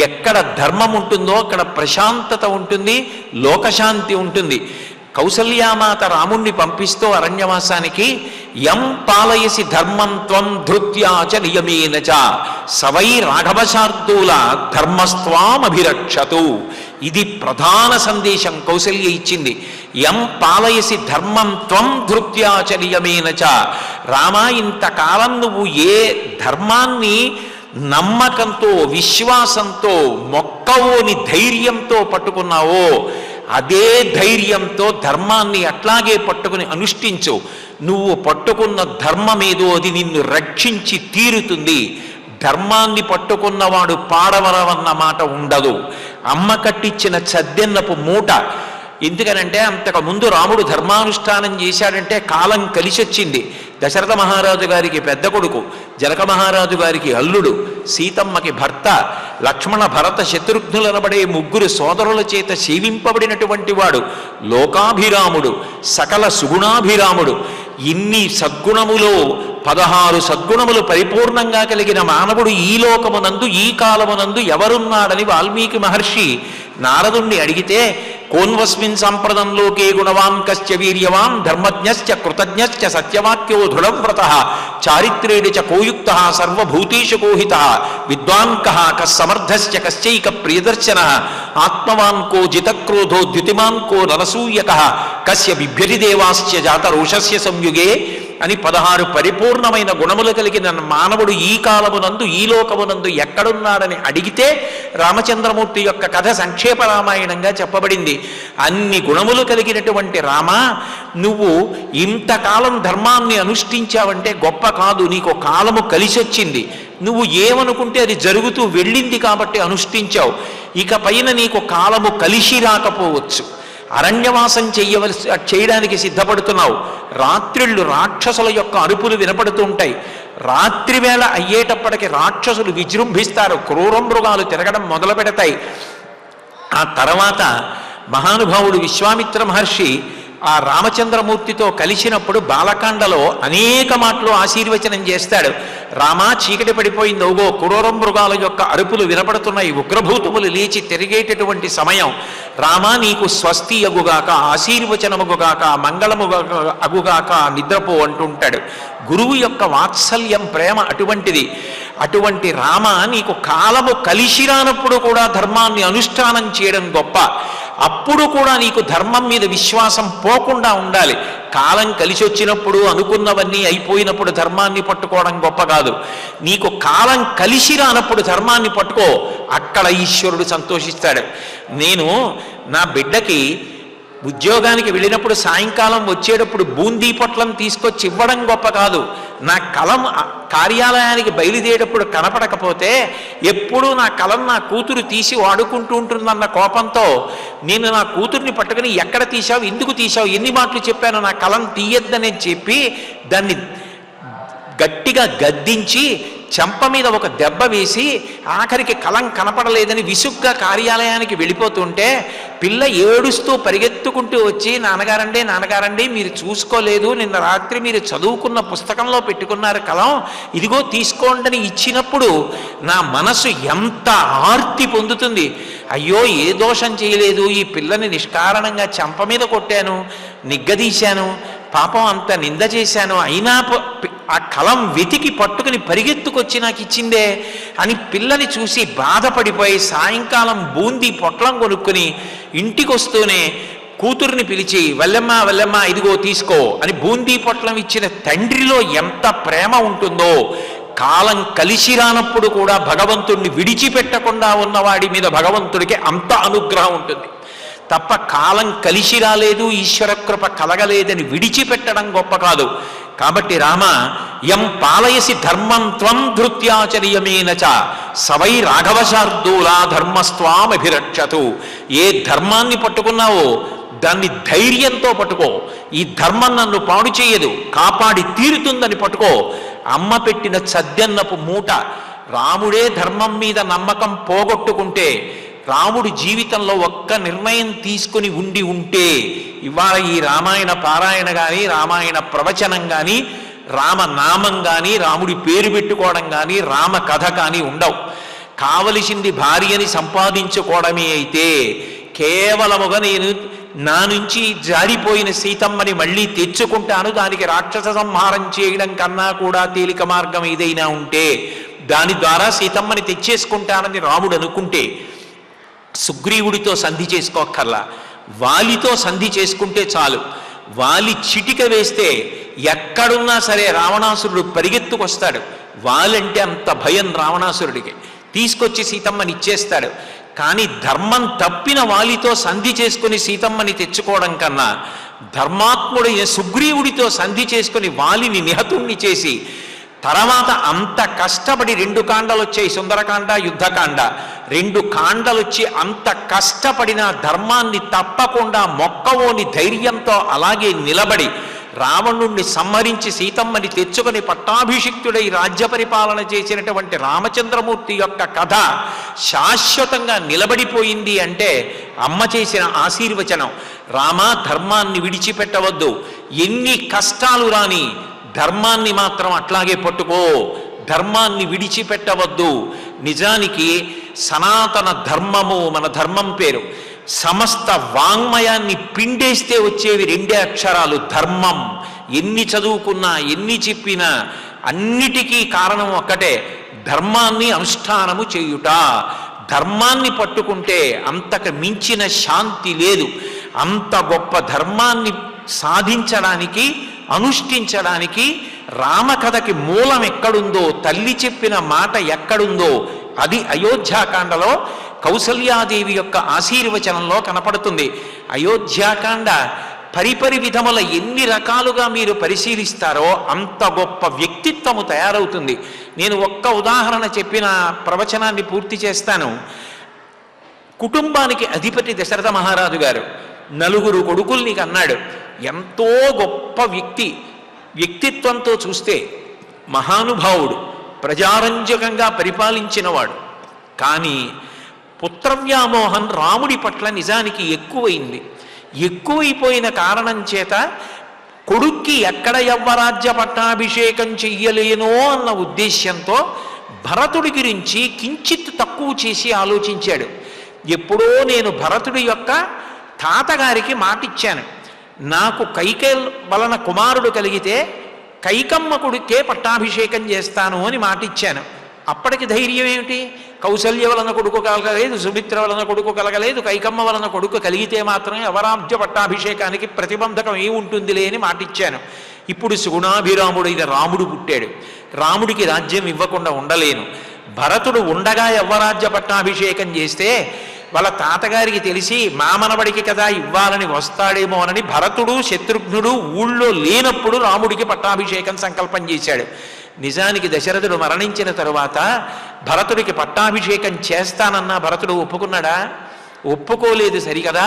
ఎక్కడ ధర్మం ఉంటుందో అక్కడ ప్రశాంతత ఉంటుంది, లోకశాంతి ఉంటుంది. కౌసల్యామాత రాముణ్ణి పంపిస్తూ అరణ్యవాసానికి, యం పాలయసి ధర్మం త్వం ధృత్యాచ నియమేన చ సవై రాఘవశార్దూల ధర్మస్త్వామభిరక్షతు. ఇది ప్రధాన సందేశం కౌసల్య ఇచ్చింది. యం పాలయసి ధర్మం త్వం ధృత్యాచ నియమేన చ. రామా, ఇంతకాలం నువ్వు ఏ ధర్మాన్ని నమ్మకంతో విశ్వాసంతో మొక్కవోని ధైర్యంతో పట్టుకున్నావో అదే ధైర్యంతో ధర్మాన్ని అట్లాగే పట్టుకుని అనుష్ఠించు. నువ్వు పట్టుకున్న ధర్మమేదో అది నిన్ను రక్షించి తీరుతుంది. ధర్మాన్ని పట్టుకున్నవాడు పాడవరవన్న మాట ఉండదు. అమ్మ కట్టించిన చద్దెన్నపు మూట. ఎందుకనంటే అంతకుముందు రాముడు ధర్మానుష్ఠానం చేశాడంటే కాలం కలిసి వచ్చింది. దశరథ మహారాజు గారికి పెద్ద కొడుకు, జనక మహారాజు గారికి అల్లుడు, సీతమ్మకి భర్త, లక్ష్మణ భరత శత్రుఘ్నులనబడే 3 సోదరుల చేత సేవింపబడినటువంటి వాడు, లోకాభిరాముడు, సకల సుగుణాభిరాముడు. ఇన్ని సద్గుణములో 16 సద్గుణములు పరిపూర్ణంగా కలిగిన మానవుడు ఈ లోకమునందు ఈ కాలమునందు ఎవరున్నాడని వాల్మీకి మహర్షి నారదుణ్ణి అడిగితే, కోన్వస్మిన్ సంప్రదంలోకే గుణవాన్ కశ్చ వీర్యవాన్ ధర్మజ్ఞశ్చ కృతజ్ఞశ్చ సత్యవాక్యో దృఢవ్రతః చారిత్రేణ చ కోయుక్తః సర్వభూతేషు కోహితః విద్వాన్ కః కస్సమర్థశ్చ కశ్చైక ప్రియదర్శనః ఆత్మవాన్ కో జితక్రోధో ద్యుతిమాన్ కో నరసూయకః కస్య బిభ్యతి దేవాశ్చ జాతరోషస్య సంయుగే అని 16 పరిపూర్ణమైన గుణములు కలిగిన మానవుడు ఈ కాలమునందు ఈ లోకమునందు ఎక్కడున్నాడని అడిగితే రామచంద్రమూర్తి యొక్క కథ సంక్షేప రామాయణంగా చెప్పబడింది. అన్ని గుణములు కలిగినటువంటి రామ, నువ్వు ఇంతకాలం ధర్మాన్ని అనుష్ఠించావంటే గొప్ప కాదు, నీకు కాలము కలిసొచ్చింది. నువ్వు ఏమనుకుంటే అది జరుగుతూ వెళ్ళింది కాబట్టి అనుష్ఠించావు. ఇక పైన నీకు కాలము కలిసి రాకపోవచ్చు. అరణ్యవాసం చేయడానికి సిద్ధపడుతున్నావు. రాత్రిళ్ళు రాక్షసుల యొక్క అరుపులు వినపడుతూ ఉంటాయి. రాత్రి వేళ అయ్యేటప్పటికి రాక్షసులు విజృంభిస్తారు, క్రూర మృగాలు తిరగడం మొదలు పెడతాయి. ఆ తర్వాత మహానుభావుడు విశ్వామిత్ర మహర్షి ఆ రామచంద్రమూర్తితో కలిసినప్పుడు బాలకాండలో అనేక మాటలు ఆశీర్వచనం చేస్తాడు. రామా, చీకటి పడిపోయింది, ఓగో క్రూర మృగాల యొక్క అరుపులు వినపడుతున్నాయి, ఉగ్రభూతములు లేచి తిరిగేటటువంటి సమయం. రామా, నీకు స్వస్తి అగుగాక, ఆశీర్వచనముగాక, మంగళము అగుగాక, నిద్రపో అంటుంటాడు. గురువు యొక్క వాత్సల్యం, ప్రేమ అటువంటిది. అటువంటి రామ, నీకు కాలము కలిసి రానప్పుడు కూడా ధర్మాన్ని అనుష్ఠానం చేయడం గొప్ప. అప్పుడు కూడా నీకు ధర్మం మీద విశ్వాసం పోకుండా ఉండాలి. కాలం కలిసి వచ్చినప్పుడు, అనుకున్నవన్నీ అయిపోయినప్పుడు ధర్మాన్ని పట్టుకోవడం గొప్ప కాదు. నీకు కాలం కలిసి రానప్పుడు ధర్మాన్ని పట్టుకో, అక్కడ ఈశ్వరుడు సంతోషిస్తాడు. నేను నా బిడ్డకి ఉద్యోగానికి వెళ్ళినప్పుడు సాయంకాలం వచ్చేటప్పుడు బూందీ పొట్లం తీసుకొచ్చి ఇవ్వడం గొప్ప కాదు. నా కలం కార్యాలయానికి బయలుదేరేటప్పుడు కనపడకపోతే ఎప్పుడూ నా కలం నా కూతురు తీసి వాడుకుంటూ ఉంటుందన్న కోపంతో నేను నా కూతుర్ని పట్టుకుని ఎక్కడ తీసావు, ఎందుకు తీసావు, ఎన్ని మాటలు చెప్పాను, నా కలం తీయద్దని చెప్పి దాన్ని గట్టిగా గద్దించి చెంప మీద ఒక దెబ్బ వేసి ఆఖరికి కలం కనపడలేదని విసుగ్గా కార్యాలయానికి వెళ్ళిపోతుంటే పిల్ల ఏడుస్తూ పరిగెత్తుకుంటూ వచ్చి, నాన్నగారండి నాన్నగారండి, మీరు చూసుకోలేదు, నిన్న రాత్రి మీరు చదువుకున్న పుస్తకంలో పెట్టుకున్నారు కలం, ఇదిగో తీసుకోండి ఇచ్చినప్పుడు నా మనసు ఎంత ఆర్తి పొందుతుంది. అయ్యో, ఏ దోషం చేయలేదు, ఈ పిల్లని నిష్కారణంగా చెంప మీద కొట్టాను, నిగ్గదీశాను, పాపం అంత నింద చేశాను, అయినా ఆ కలం వెతికి పట్టుకుని పరిగెత్తుకొచ్చి నాకు ఇచ్చిందే అని పిల్లని చూసి బాధపడిపోయి సాయంకాలం బూందీ పొట్లం కొనుక్కుని ఇంటికి వస్తూనే కూతుర్ని పిలిచి, వల్లెమ్మ వల్లెమ్మ ఇదిగో తీసుకో అని బూందీ పొట్లం ఇచ్చిన తండ్రిలో ఎంత ప్రేమ ఉంటుందో, కాలం కలిసి రానప్పుడు కూడా భగవంతుడిని విడిచిపెట్టకుండా ఉన్నవాడి మీద భగవంతుడికి అంత అనుగ్రహం ఉంటుంది తప్ప కాలం కలిసి రాలేదు, ఈశ్వర కృప కలగలేదని విడిచిపెట్టడం గొప్ప కాదు. కాబట్టి రామ, యం పాలయసి ధర్మం త్వం ధృత్యాచర్యమేనచ సవై రాఘవశార్దూలా ధర్మస్వామభిరక్షతు. ఏ ధర్మాన్ని పట్టుకున్నావో దాన్ని ధైర్యంతో పట్టుకో. ఈ ధర్మం నన్ను పాడు చేయదు, కాపాడి తీరుతుందని పట్టుకో. అమ్మ పెట్టిన చద్దన్నపు మూట. రాముడే ధర్మం మీద నమ్మకం పోగొట్టుకుంటే, రాముడి జీవితంలో ఒక్క నిర్ణయం తీసుకుని ఉంటే ఇవాళ ఈ రామాయణ పారాయణ కానీ, రామాయణ ప్రవచనం కానీ, రామనామం కానీ, రాముడి పేరు పెట్టుకోవడం కానీ, రామ కథ కానీ ఉండవు. కావలసింది భార్యని సంపాదించుకోవడమే అయితే కేవలముగా నేను నా నుంచి జారిపోయిన సీతమ్మని మళ్ళీ తెచ్చుకుంటాను, దానికి రాక్షస సంహారం చేయడం కన్నా కూడా తేలిక మార్గం ఏదైనా ఉంటే దాని ద్వారా సీతమ్మని తెచ్చేసుకుంటానని రాముడు అనుకుంటే సుగ్రీవుడితో సంధి చేసుకోక్కర్లా, వాలితో సంధి చేసుకుంటే చాలు. వాలి చిటిక వేస్తే ఎక్కడున్నా సరే రావణాసురుడు పరిగెత్తుకొస్తాడు. వాలంటే అంత భయం రావణాసురుడికి. తీసుకొచ్చి సీతమ్మని ఇచ్చేస్తాడు. కానీ ధర్మం తప్పిన వాలితో సంధి చేసుకుని సీతమ్మని తెచ్చుకోవడం కన్నా ధర్మాత్ముడైన సుగ్రీవుడితో సంధి చేసుకుని వాలిని నిహతుణ్ణి చేసి తర్వాత అంత కష్టపడి 2 కాండలు వచ్చాయి, సుందరకాండ, యుద్ధకాండ. 2 కాండలు వచ్చి అంత కష్టపడిన ధర్మాన్ని తప్పకుండా మొక్కవోని ధైర్యంతో అలాగే నిలబడి రావణుణ్ణి సంహరించి సీతమ్మని తెచ్చుకొని పట్టాభిషిక్తుడై రాజ్య పరిపాలన చేసినటువంటి రామచంద్రమూర్తి యొక్క కథ శాశ్వతంగా నిలబడిపోయింది అంటే అమ్మ చేసిన ఆశీర్వచనం. రామ, ధర్మాన్ని విడిచిపెట్టవద్దు, ఎన్ని కష్టాలు రాని ధర్మాన్ని మాత్రం అట్లాగే పట్టుకో, ధర్మాన్ని విడిచిపెట్టవద్దు. నిజానికి సనాతన ధర్మము మన ధర్మం పేరు. సమస్త వాంగ్మయాన్ని పిండేస్తే వచ్చేవి 2 అక్షరాలు, ధర్మం. ఎన్ని చదువుకున్నా, ఎన్ని చెప్పినా అన్నిటికీ కారణం ఒక్కటే, ధర్మాన్ని అనుష్ఠానము చేయుట. ధర్మాన్ని పట్టుకుంటే అంతకు మించిన శాంతి లేదు. అంత గొప్ప ధర్మాన్ని సాధించడానికి అనుష్ఠించడానికి రామకథకి మూలం ఎక్కడుందో, తల్లి చెప్పిన మాట ఎక్కడుందో అది అయోధ్యాకాండలో కౌసల్యాదేవి యొక్క ఆశీర్వచనంలో కనపడుతుంది. అయోధ్యాకాండ పరిపరి విధముల ఎన్ని రకాలుగా మీరు పరిశీలిస్తారో అంత గొప్ప వ్యక్తిత్వము తయారవుతుంది. నేను ఒక్క ఉదాహరణ చెప్పిన ప్రవచనాన్ని పూర్తి చేస్తాను. కుటుంబానికి అధిపతి దశరథ మహారాజు గారు 4 కొడుకుల్ని కన్నాడు. ఎంతో గొప్ప వ్యక్తిత్వంతో చూస్తే మహానుభావుడు, ప్రజారంజకంగా పరిపాలించినవాడు. కానీ పుత్రవ్యామోహం రాముడి పట్ల నిజానికి ఎక్కువైపోయిన కారణం చేత కొడుక్కి ఎక్కడ యవ్వరాజ్య పట్టాభిషేకం చెయ్యలేనో అన్న ఉద్దేశ్యంతో భరతుడి గురించి కించిత్ తక్కువ చేసి ఆలోచించాడు. ఎప్పుడో నేను భరతుడి యొక్క తాతగారికి మాటిచ్చాను, నాకు కైకేయ వలన కుమారుడు కలిగితే కైకమ్మ కొడుకే పట్టాభిషేకం చేస్తాను అని మాటిచ్చాను. అప్పటికి ధైర్యం ఏమిటి? కౌసల్య వలన కొడుకు కలగలేదు, సుమిత్ర వలన కొడుకు కలగలేదు, కైకమ్మ వలన కొడుకు కలిగితే మాత్రమే యవరాజ్య పట్టాభిషేకానికి ప్రతిబంధకం ఏముంటుందిలే అని మాటిచ్చాను. ఇప్పుడు సుగుణాభిరాముడైన రాముడు పుట్టాడు. రాముడికి రాజ్యం ఇవ్వకుండా ఉండలేను. భరతుడు ఉండగా యవ్వరాజ్య పట్టాభిషేకం చేస్తే వాళ్ళ తాతగారికి తెలిసి మామనబడికి కదా ఇవ్వాలని వస్తాడేమోనని భరతుడు శత్రుఘ్నుడు ఊళ్ళో లేనప్పుడు రాముడికి పట్టాభిషేకం సంకల్పం చేశాడు. నిజానికి దశరథుడు మరణించిన తరువాత భరతుడికి పట్టాభిషేకం చేస్తానన్నా భరతుడు ఒప్పుకున్నాడా? ఒప్పుకోలేదు. సరికదా,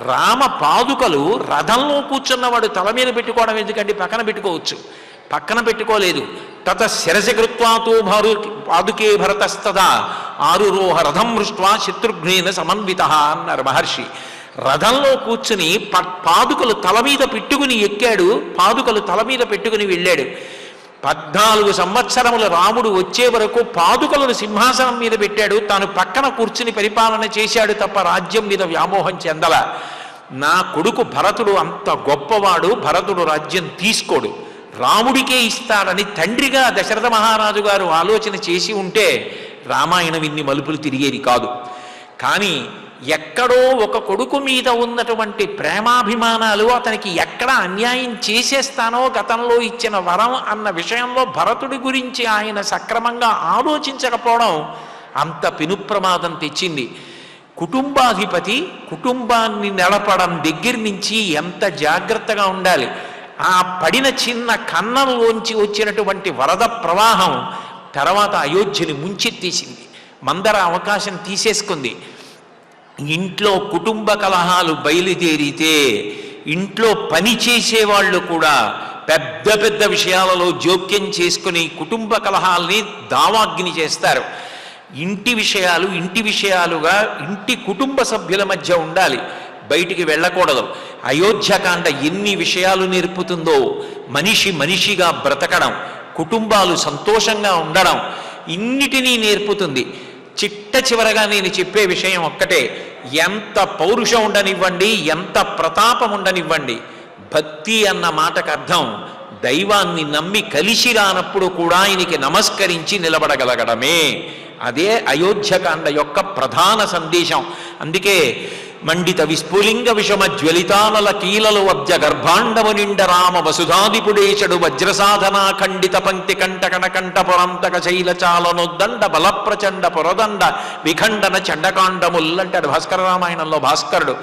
రామ పాదుకలు రథంలో కూర్చున్నవాడు తల మీద పెట్టుకోవడం ఎందుకండి? పక్కన పెట్టుకోవచ్చు. పక్కన పెట్టుకోలేదు. తత శిరసి కృత్వాతో పాదుకే భరతస్తదా ఆరురోహ రథం మృష్ట్వా శత్రుఘ్నేన సమన్విత అన్నారు మహర్షి. రథంలో కూర్చుని పాదుకలు తల మీద పెట్టుకుని ఎక్కాడు, పాదుకలు తల మీద పెట్టుకుని వెళ్ళాడు. 14 సంవత్సరముల రాముడు వచ్చే వరకు పాదుకలను సింహాసనం మీద పెట్టాడు, తాను పక్కన కూర్చుని పరిపాలన చేశాడు తప్ప రాజ్యం మీద వ్యామోహం చెందల. నా కొడుకు భరతుడు అంత గొప్పవాడు, భరతుడు రాజ్యం తీసుకోడు, రాముడికే ఇస్తాడని తండ్రిగా దశరథ మహారాజు గారు ఆలోచన చేసి ఉంటే రామాయణం ఇన్ని మలుపులు తిరిగేది కాదు. కానీ ఎక్కడో ఒక కొడుకు మీద ఉన్నటువంటి ప్రేమాభిమానాలు అతనికి ఎక్కడ అన్యాయం చేసేస్తానో గతంలో ఇచ్చిన వరం అన్న విషయంలో భరతుడి గురించి ఆయన సక్రమంగా ఆలోచించకపోవడం అంత పెనుప్రమాదం తెచ్చింది. కుటుంబాధిపతి కుటుంబాన్ని నడపడం దగ్గర నుంచి ఎంత జాగ్రత్తగా ఉండాలి. ఆ పడిన చిన్న కన్నంలోంచి వచ్చినటువంటి వరద ప్రవాహం తర్వాత అయోధ్యని ముంచెత్తేసింది. మందర అవకాశం తీసేసుకుంది. ఇంట్లో కుటుంబ కలహాలు బయలుదేరితే ఇంట్లో పని చేసేవాళ్ళు కూడా పెద్ద పెద్ద విషయాలలో జోక్యం చేసుకుని కుటుంబ కలహాల్ని దావాగ్ని చేస్తారు. ఇంటి విషయాలుగా ఇంటి కుటుంబ సభ్యుల మధ్య ఉండాలి, బయటికి వెళ్ళకూడదు. అయోధ్యకాండ ఎన్ని విషయాలు నేర్పుతుందో, మనిషిగా బ్రతకడం, కుటుంబాలు సంతోషంగా ఉండడం, ఇన్నిటినీ నేర్పుతుంది. చిట్ట చివరగా నేను చెప్పే విషయం ఒక్కటే, ఎంత పౌరుషం ఉండనివ్వండి, ఎంత ప్రతాపం ఉండనివ్వండి, భక్తి అన్న మాటకు అర్థం దైవాన్ని నమ్మి కలిసి రానప్పుడు కూడా ఆయనకి నమస్కరించి నిలబడగలగడమే. అదే అయోధ్యకాండ యొక్క ప్రధాన సందేశం. అందుకే మండిత విస్ఫులింగ విషమ జ్వలితానల కీలలు వబ్జ గర్భాండము నిండ రామ వసుధాదిపుడేశడు వజ్రసాధనా ఖండిత పంక్తి కంటకణ కంఠ పురంతక శైలచాలనొద్దండ బలప్రచండ పురదండ విఖండన చండకాండముల్లంటాడు భాస్కర రామాయణంలో భాస్కరుడు.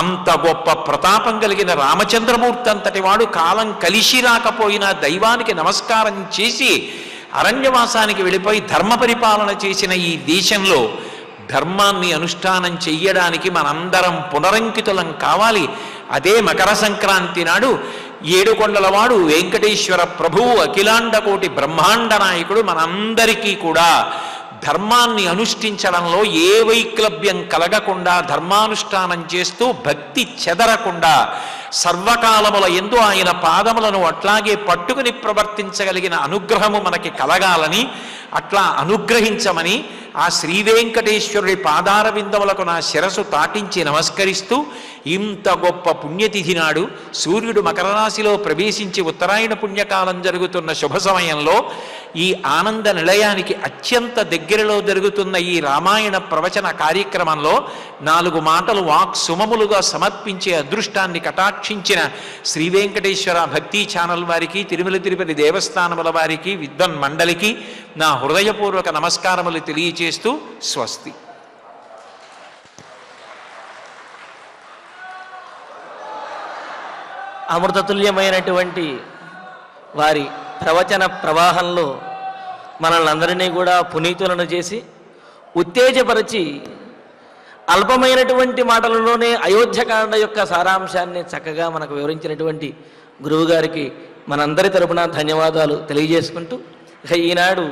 అంత గొప్ప ప్రతాపం కలిగిన రామచంద్రమూర్తి అంతటి వాడు కాలం కలిసి రాకపోయినా దైవానికి నమస్కారం చేసి అరణ్యవాసానికి వెళ్ళిపోయి ధర్మ పరిపాలన చేసిన ఈ దేశంలో ధర్మాన్ని అనుష్ఠానం చెయ్యడానికి మనందరం పునరంకితులం కావాలి. అదే మకర సంక్రాంతి నాడు ఏడుకొండలవాడు వెంకటేశ్వర ప్రభువు అఖిలాండకోటి బ్రహ్మాండ నాయకుడు మనందరికీ కూడా ధర్మాన్ని అనుష్ఠించడంలో ఏ వైక్లభ్యం కలగకుండా ధర్మానుష్ఠానం చేస్తూ భక్తి చెదరకుండా సర్వకాలముల యందు ఆయన పాదములను అట్లాగే పట్టుకుని ప్రవర్తించగలిగిన అనుగ్రహము మనకి కలగాలని, అట్లా అనుగ్రహించమని ఆ శ్రీ వెంకటేశ్వరుడి పాదార విందములకు నా శిరసు తాటించి నమస్కరిస్తూ, ఇంత గొప్ప పుణ్యతిథి నాడు సూర్యుడు మకర రాశిలో ప్రవేశించి ఉత్తరాయణ పుణ్యకాలం జరుగుతున్న శుభ సమయంలో ఈ ఆనంద నిలయానికి అత్యంత దగ్గరలో జరుగుతున్న ఈ రామాయణ ప్రవచన కార్యక్రమంలో 4 మాటలు వాక్ సుమములుగా సమర్పించే అదృష్టాన్ని కటాక్షించిన శ్రీ వెంకటేశ్వర భక్తి ఛానల్ వారికి, తిరుమల తిరుపతి దేవస్థానముల వారికి, విద్వన్ మండలికి నా హృదయపూర్వక నమస్కారములు తెలియచేస్తూ స్వస్తి. అమృతతుల్యమైనటువంటి వారి ప్రవచన ప్రవాహంలో మనల్ని అందరినీ కూడా పునీతులను చేసి ఉత్తేజపరిచి అల్పమైనటువంటి మాటలలోనే అయోధ్యకాండ యొక్క సారాంశాన్ని చక్కగా మనకు వివరించినటువంటి గురువుగారికి మనందరి తరపున ధన్యవాదాలు తెలియజేసుకుంటూ ఇక ఈనాడు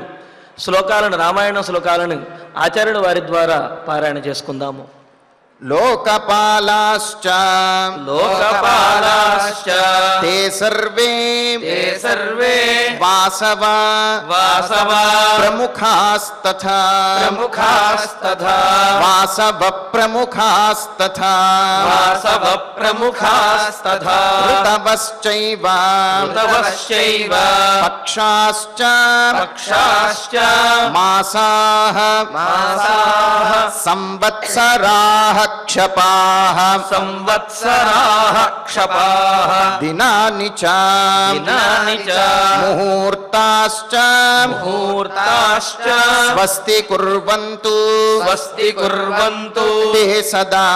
శ్లోకాలను, రామాయణ శ్లోకాలను ఆచార్యుల వారి ద్వారా పారాయణ చేసుకుందాము. లోకపాలాశ్చ తే సర్వే వాసవా ప్రముఖాస్తథా వాసవ ప్రముఖాస్తథా ఋతవశ్చైవ పక్షాశ్చ మాసాః సంవత్సరాః క్షపాః దినాని చ ముహూర్తాశ్చ స్వస్తి కుర్వంతు తే సదా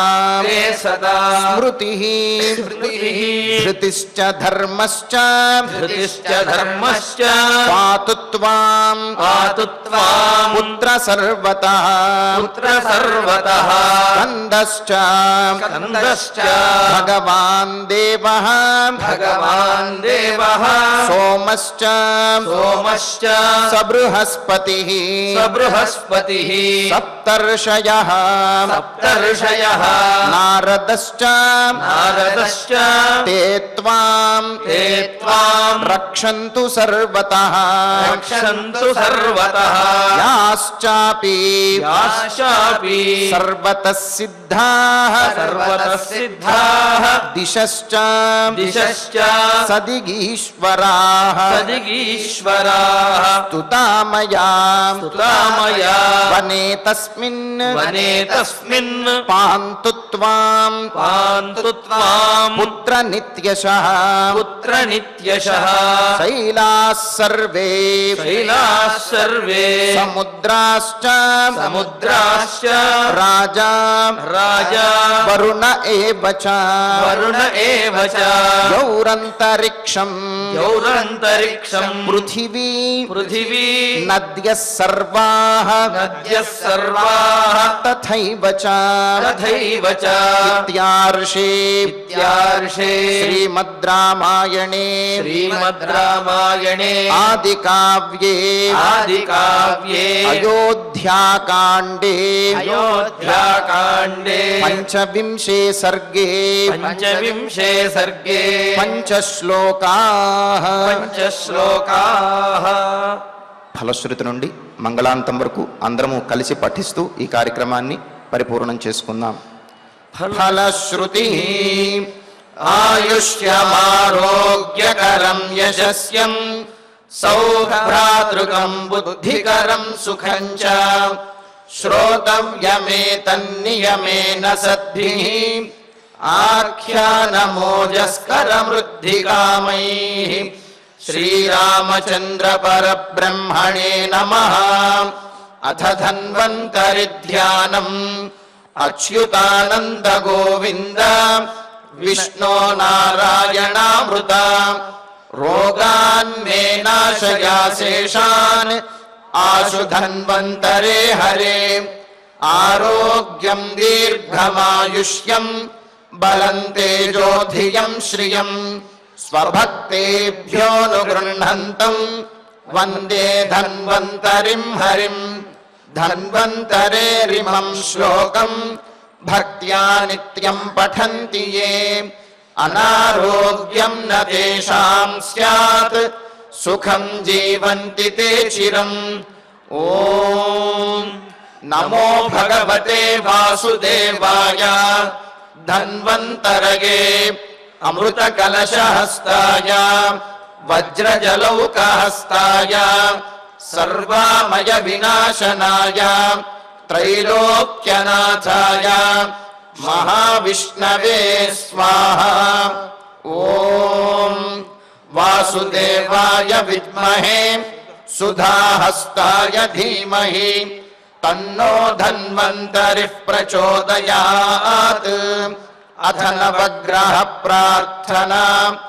స్మృతిః ధృతిశ్చ ధర్మశ్చ పాతు త్వాం పుత్ర సర్వతః కందశ్చ భగవాన్ దేవః సోమశ్చ సబృహస్పతిః సప్తర్షయః నారదశ్చ తే త్వాం రక్షन्तు సర్వతః యాశ్చాపి సర్వతః సిద్ధాః దిశశ్చ సదిగీశ్వరాః స్తుతామయా వనే తస్మిన్ పాంతు త్వాం పుత్ర నిత్యశః శైలాః సర్వే సముద్రాశ్చ రాజా వరుణ ఏవ చ యౌరంతరిక్షం పృథివీ నద్యః సర్వాః తథైవ చ ఇత్యార్షే శ్రీమద్ రామాయణే ఆదికావ్యే అయోధ్యాకాండే పంచవింశే సర్గే పంచశ్లోకాః ఫలశ్రుతి నుండి మంగళాంతం వరకు అందరము కలిసి పఠిస్తూ ఈ కార్యక్రమాన్ని పరిపూర్ణం చేసుకుందాం. ఫలశ్రుతి ఆయుష్యమారోగ్యకరం యశస్యం సౌభ్రాతృకం బుద్ధికరం సుఖం చ శ్రోతవ్యమేతన్నియమేన సద్భిః ఆఖ్యానమోజస్కరమృద్ధికామైః శ్రీరామచంద్ర పరబ్రహ్మణే నమః. అథ ధన్వంతరి ధ్యానం అచ్యుతానంద గోవింద విష్ణో నారాయణామృత రోగాన్మే నాశయాశేషాన్ ఆశు ధన్వంతరే హరే. ఆరోగ్యం దీర్ఘమాయుష్యం బలం తేజోధియం శ్రియం స్వభక్తేభ్యోనుగృహంతం వందే ధన్వంతరిం హరిం. ధన్వంతరేరిమం శ్లోకం భక్త్యా నిత్యం పఠంతి యే అనారోగ్యం న తేషాం స్యాత్ సుఖం జీవంతి తే చిరం. ఓం నమో భగవతే వాసుదేవాయ ధన్వంతరగే అమృత కలశహస్తాయ వజ్రజలౌకహస్తాయ सर्वामय विनाशनाय त्रैलोक्यनाथाय महाविष्णवे स्वाहा। ॐ वासुदेवाय विद्महे सुधाहस्ताय धीमहि तन्नो धन्वन्तरिः प्रचोदयात्। अथ नवग्रह प्रार्थना।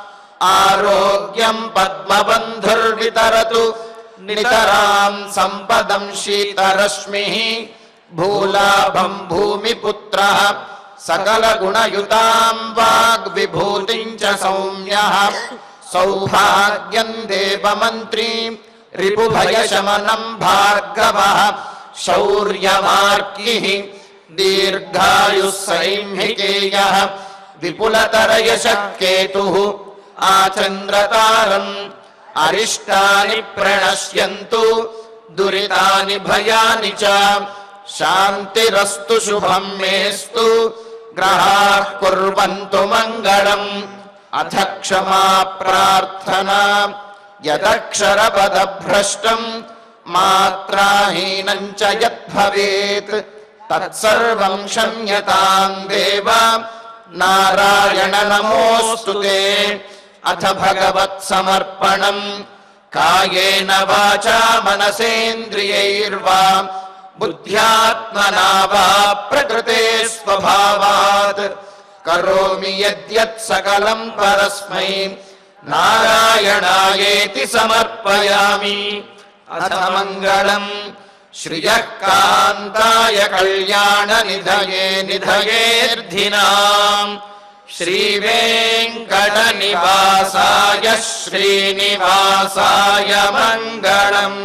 आरोग्यं पद्मबन्धुर्वितरतु नितरां सम्पदं शीतरश्मिः। भूलाभं भूमिपुत्रः सकलगुणयुतां वाग्विभूतिं च सौम्यः। सौभाग्यं देवमन्त्री रिपुभयशमनं भार्गवः। शौर्यमार्किः दीर्घायुः सैंहिकेयः। विपुलतरयशः केतुः आचन्द्रतारम्। अरिष्टानि प्रणश्यन्तु दुरितानि भयानि च। शान्तिरस्तु शुभं मेस्तु ग्रहाः कुर्वन्तु मङ्गलम्। अथ क्षमा प्रार्थना। यदक्षरपदभ्रष्टं मात्राहीनं च यद्भवेत् तत्सर्वं क्षम्यतां देव। नारायण नमोऽस्तु ते। अथ भगवत्समर्पणम्। कायेन वाचा मनसेन्द्रियैर्वा बुद्ध्यात्मना वा प्रकृते स्वभावात् करोमि यद्यत् सकलं परस्मै नारायणायेति समर्पयामि। अथ मङ्गलम्। श्रियः कान्ताय कल्याणनिधये निधयेऽर्धिनाम्। श्रीवेङ्कटनिवासाय श्रीनिवासाय मङ्गलम्।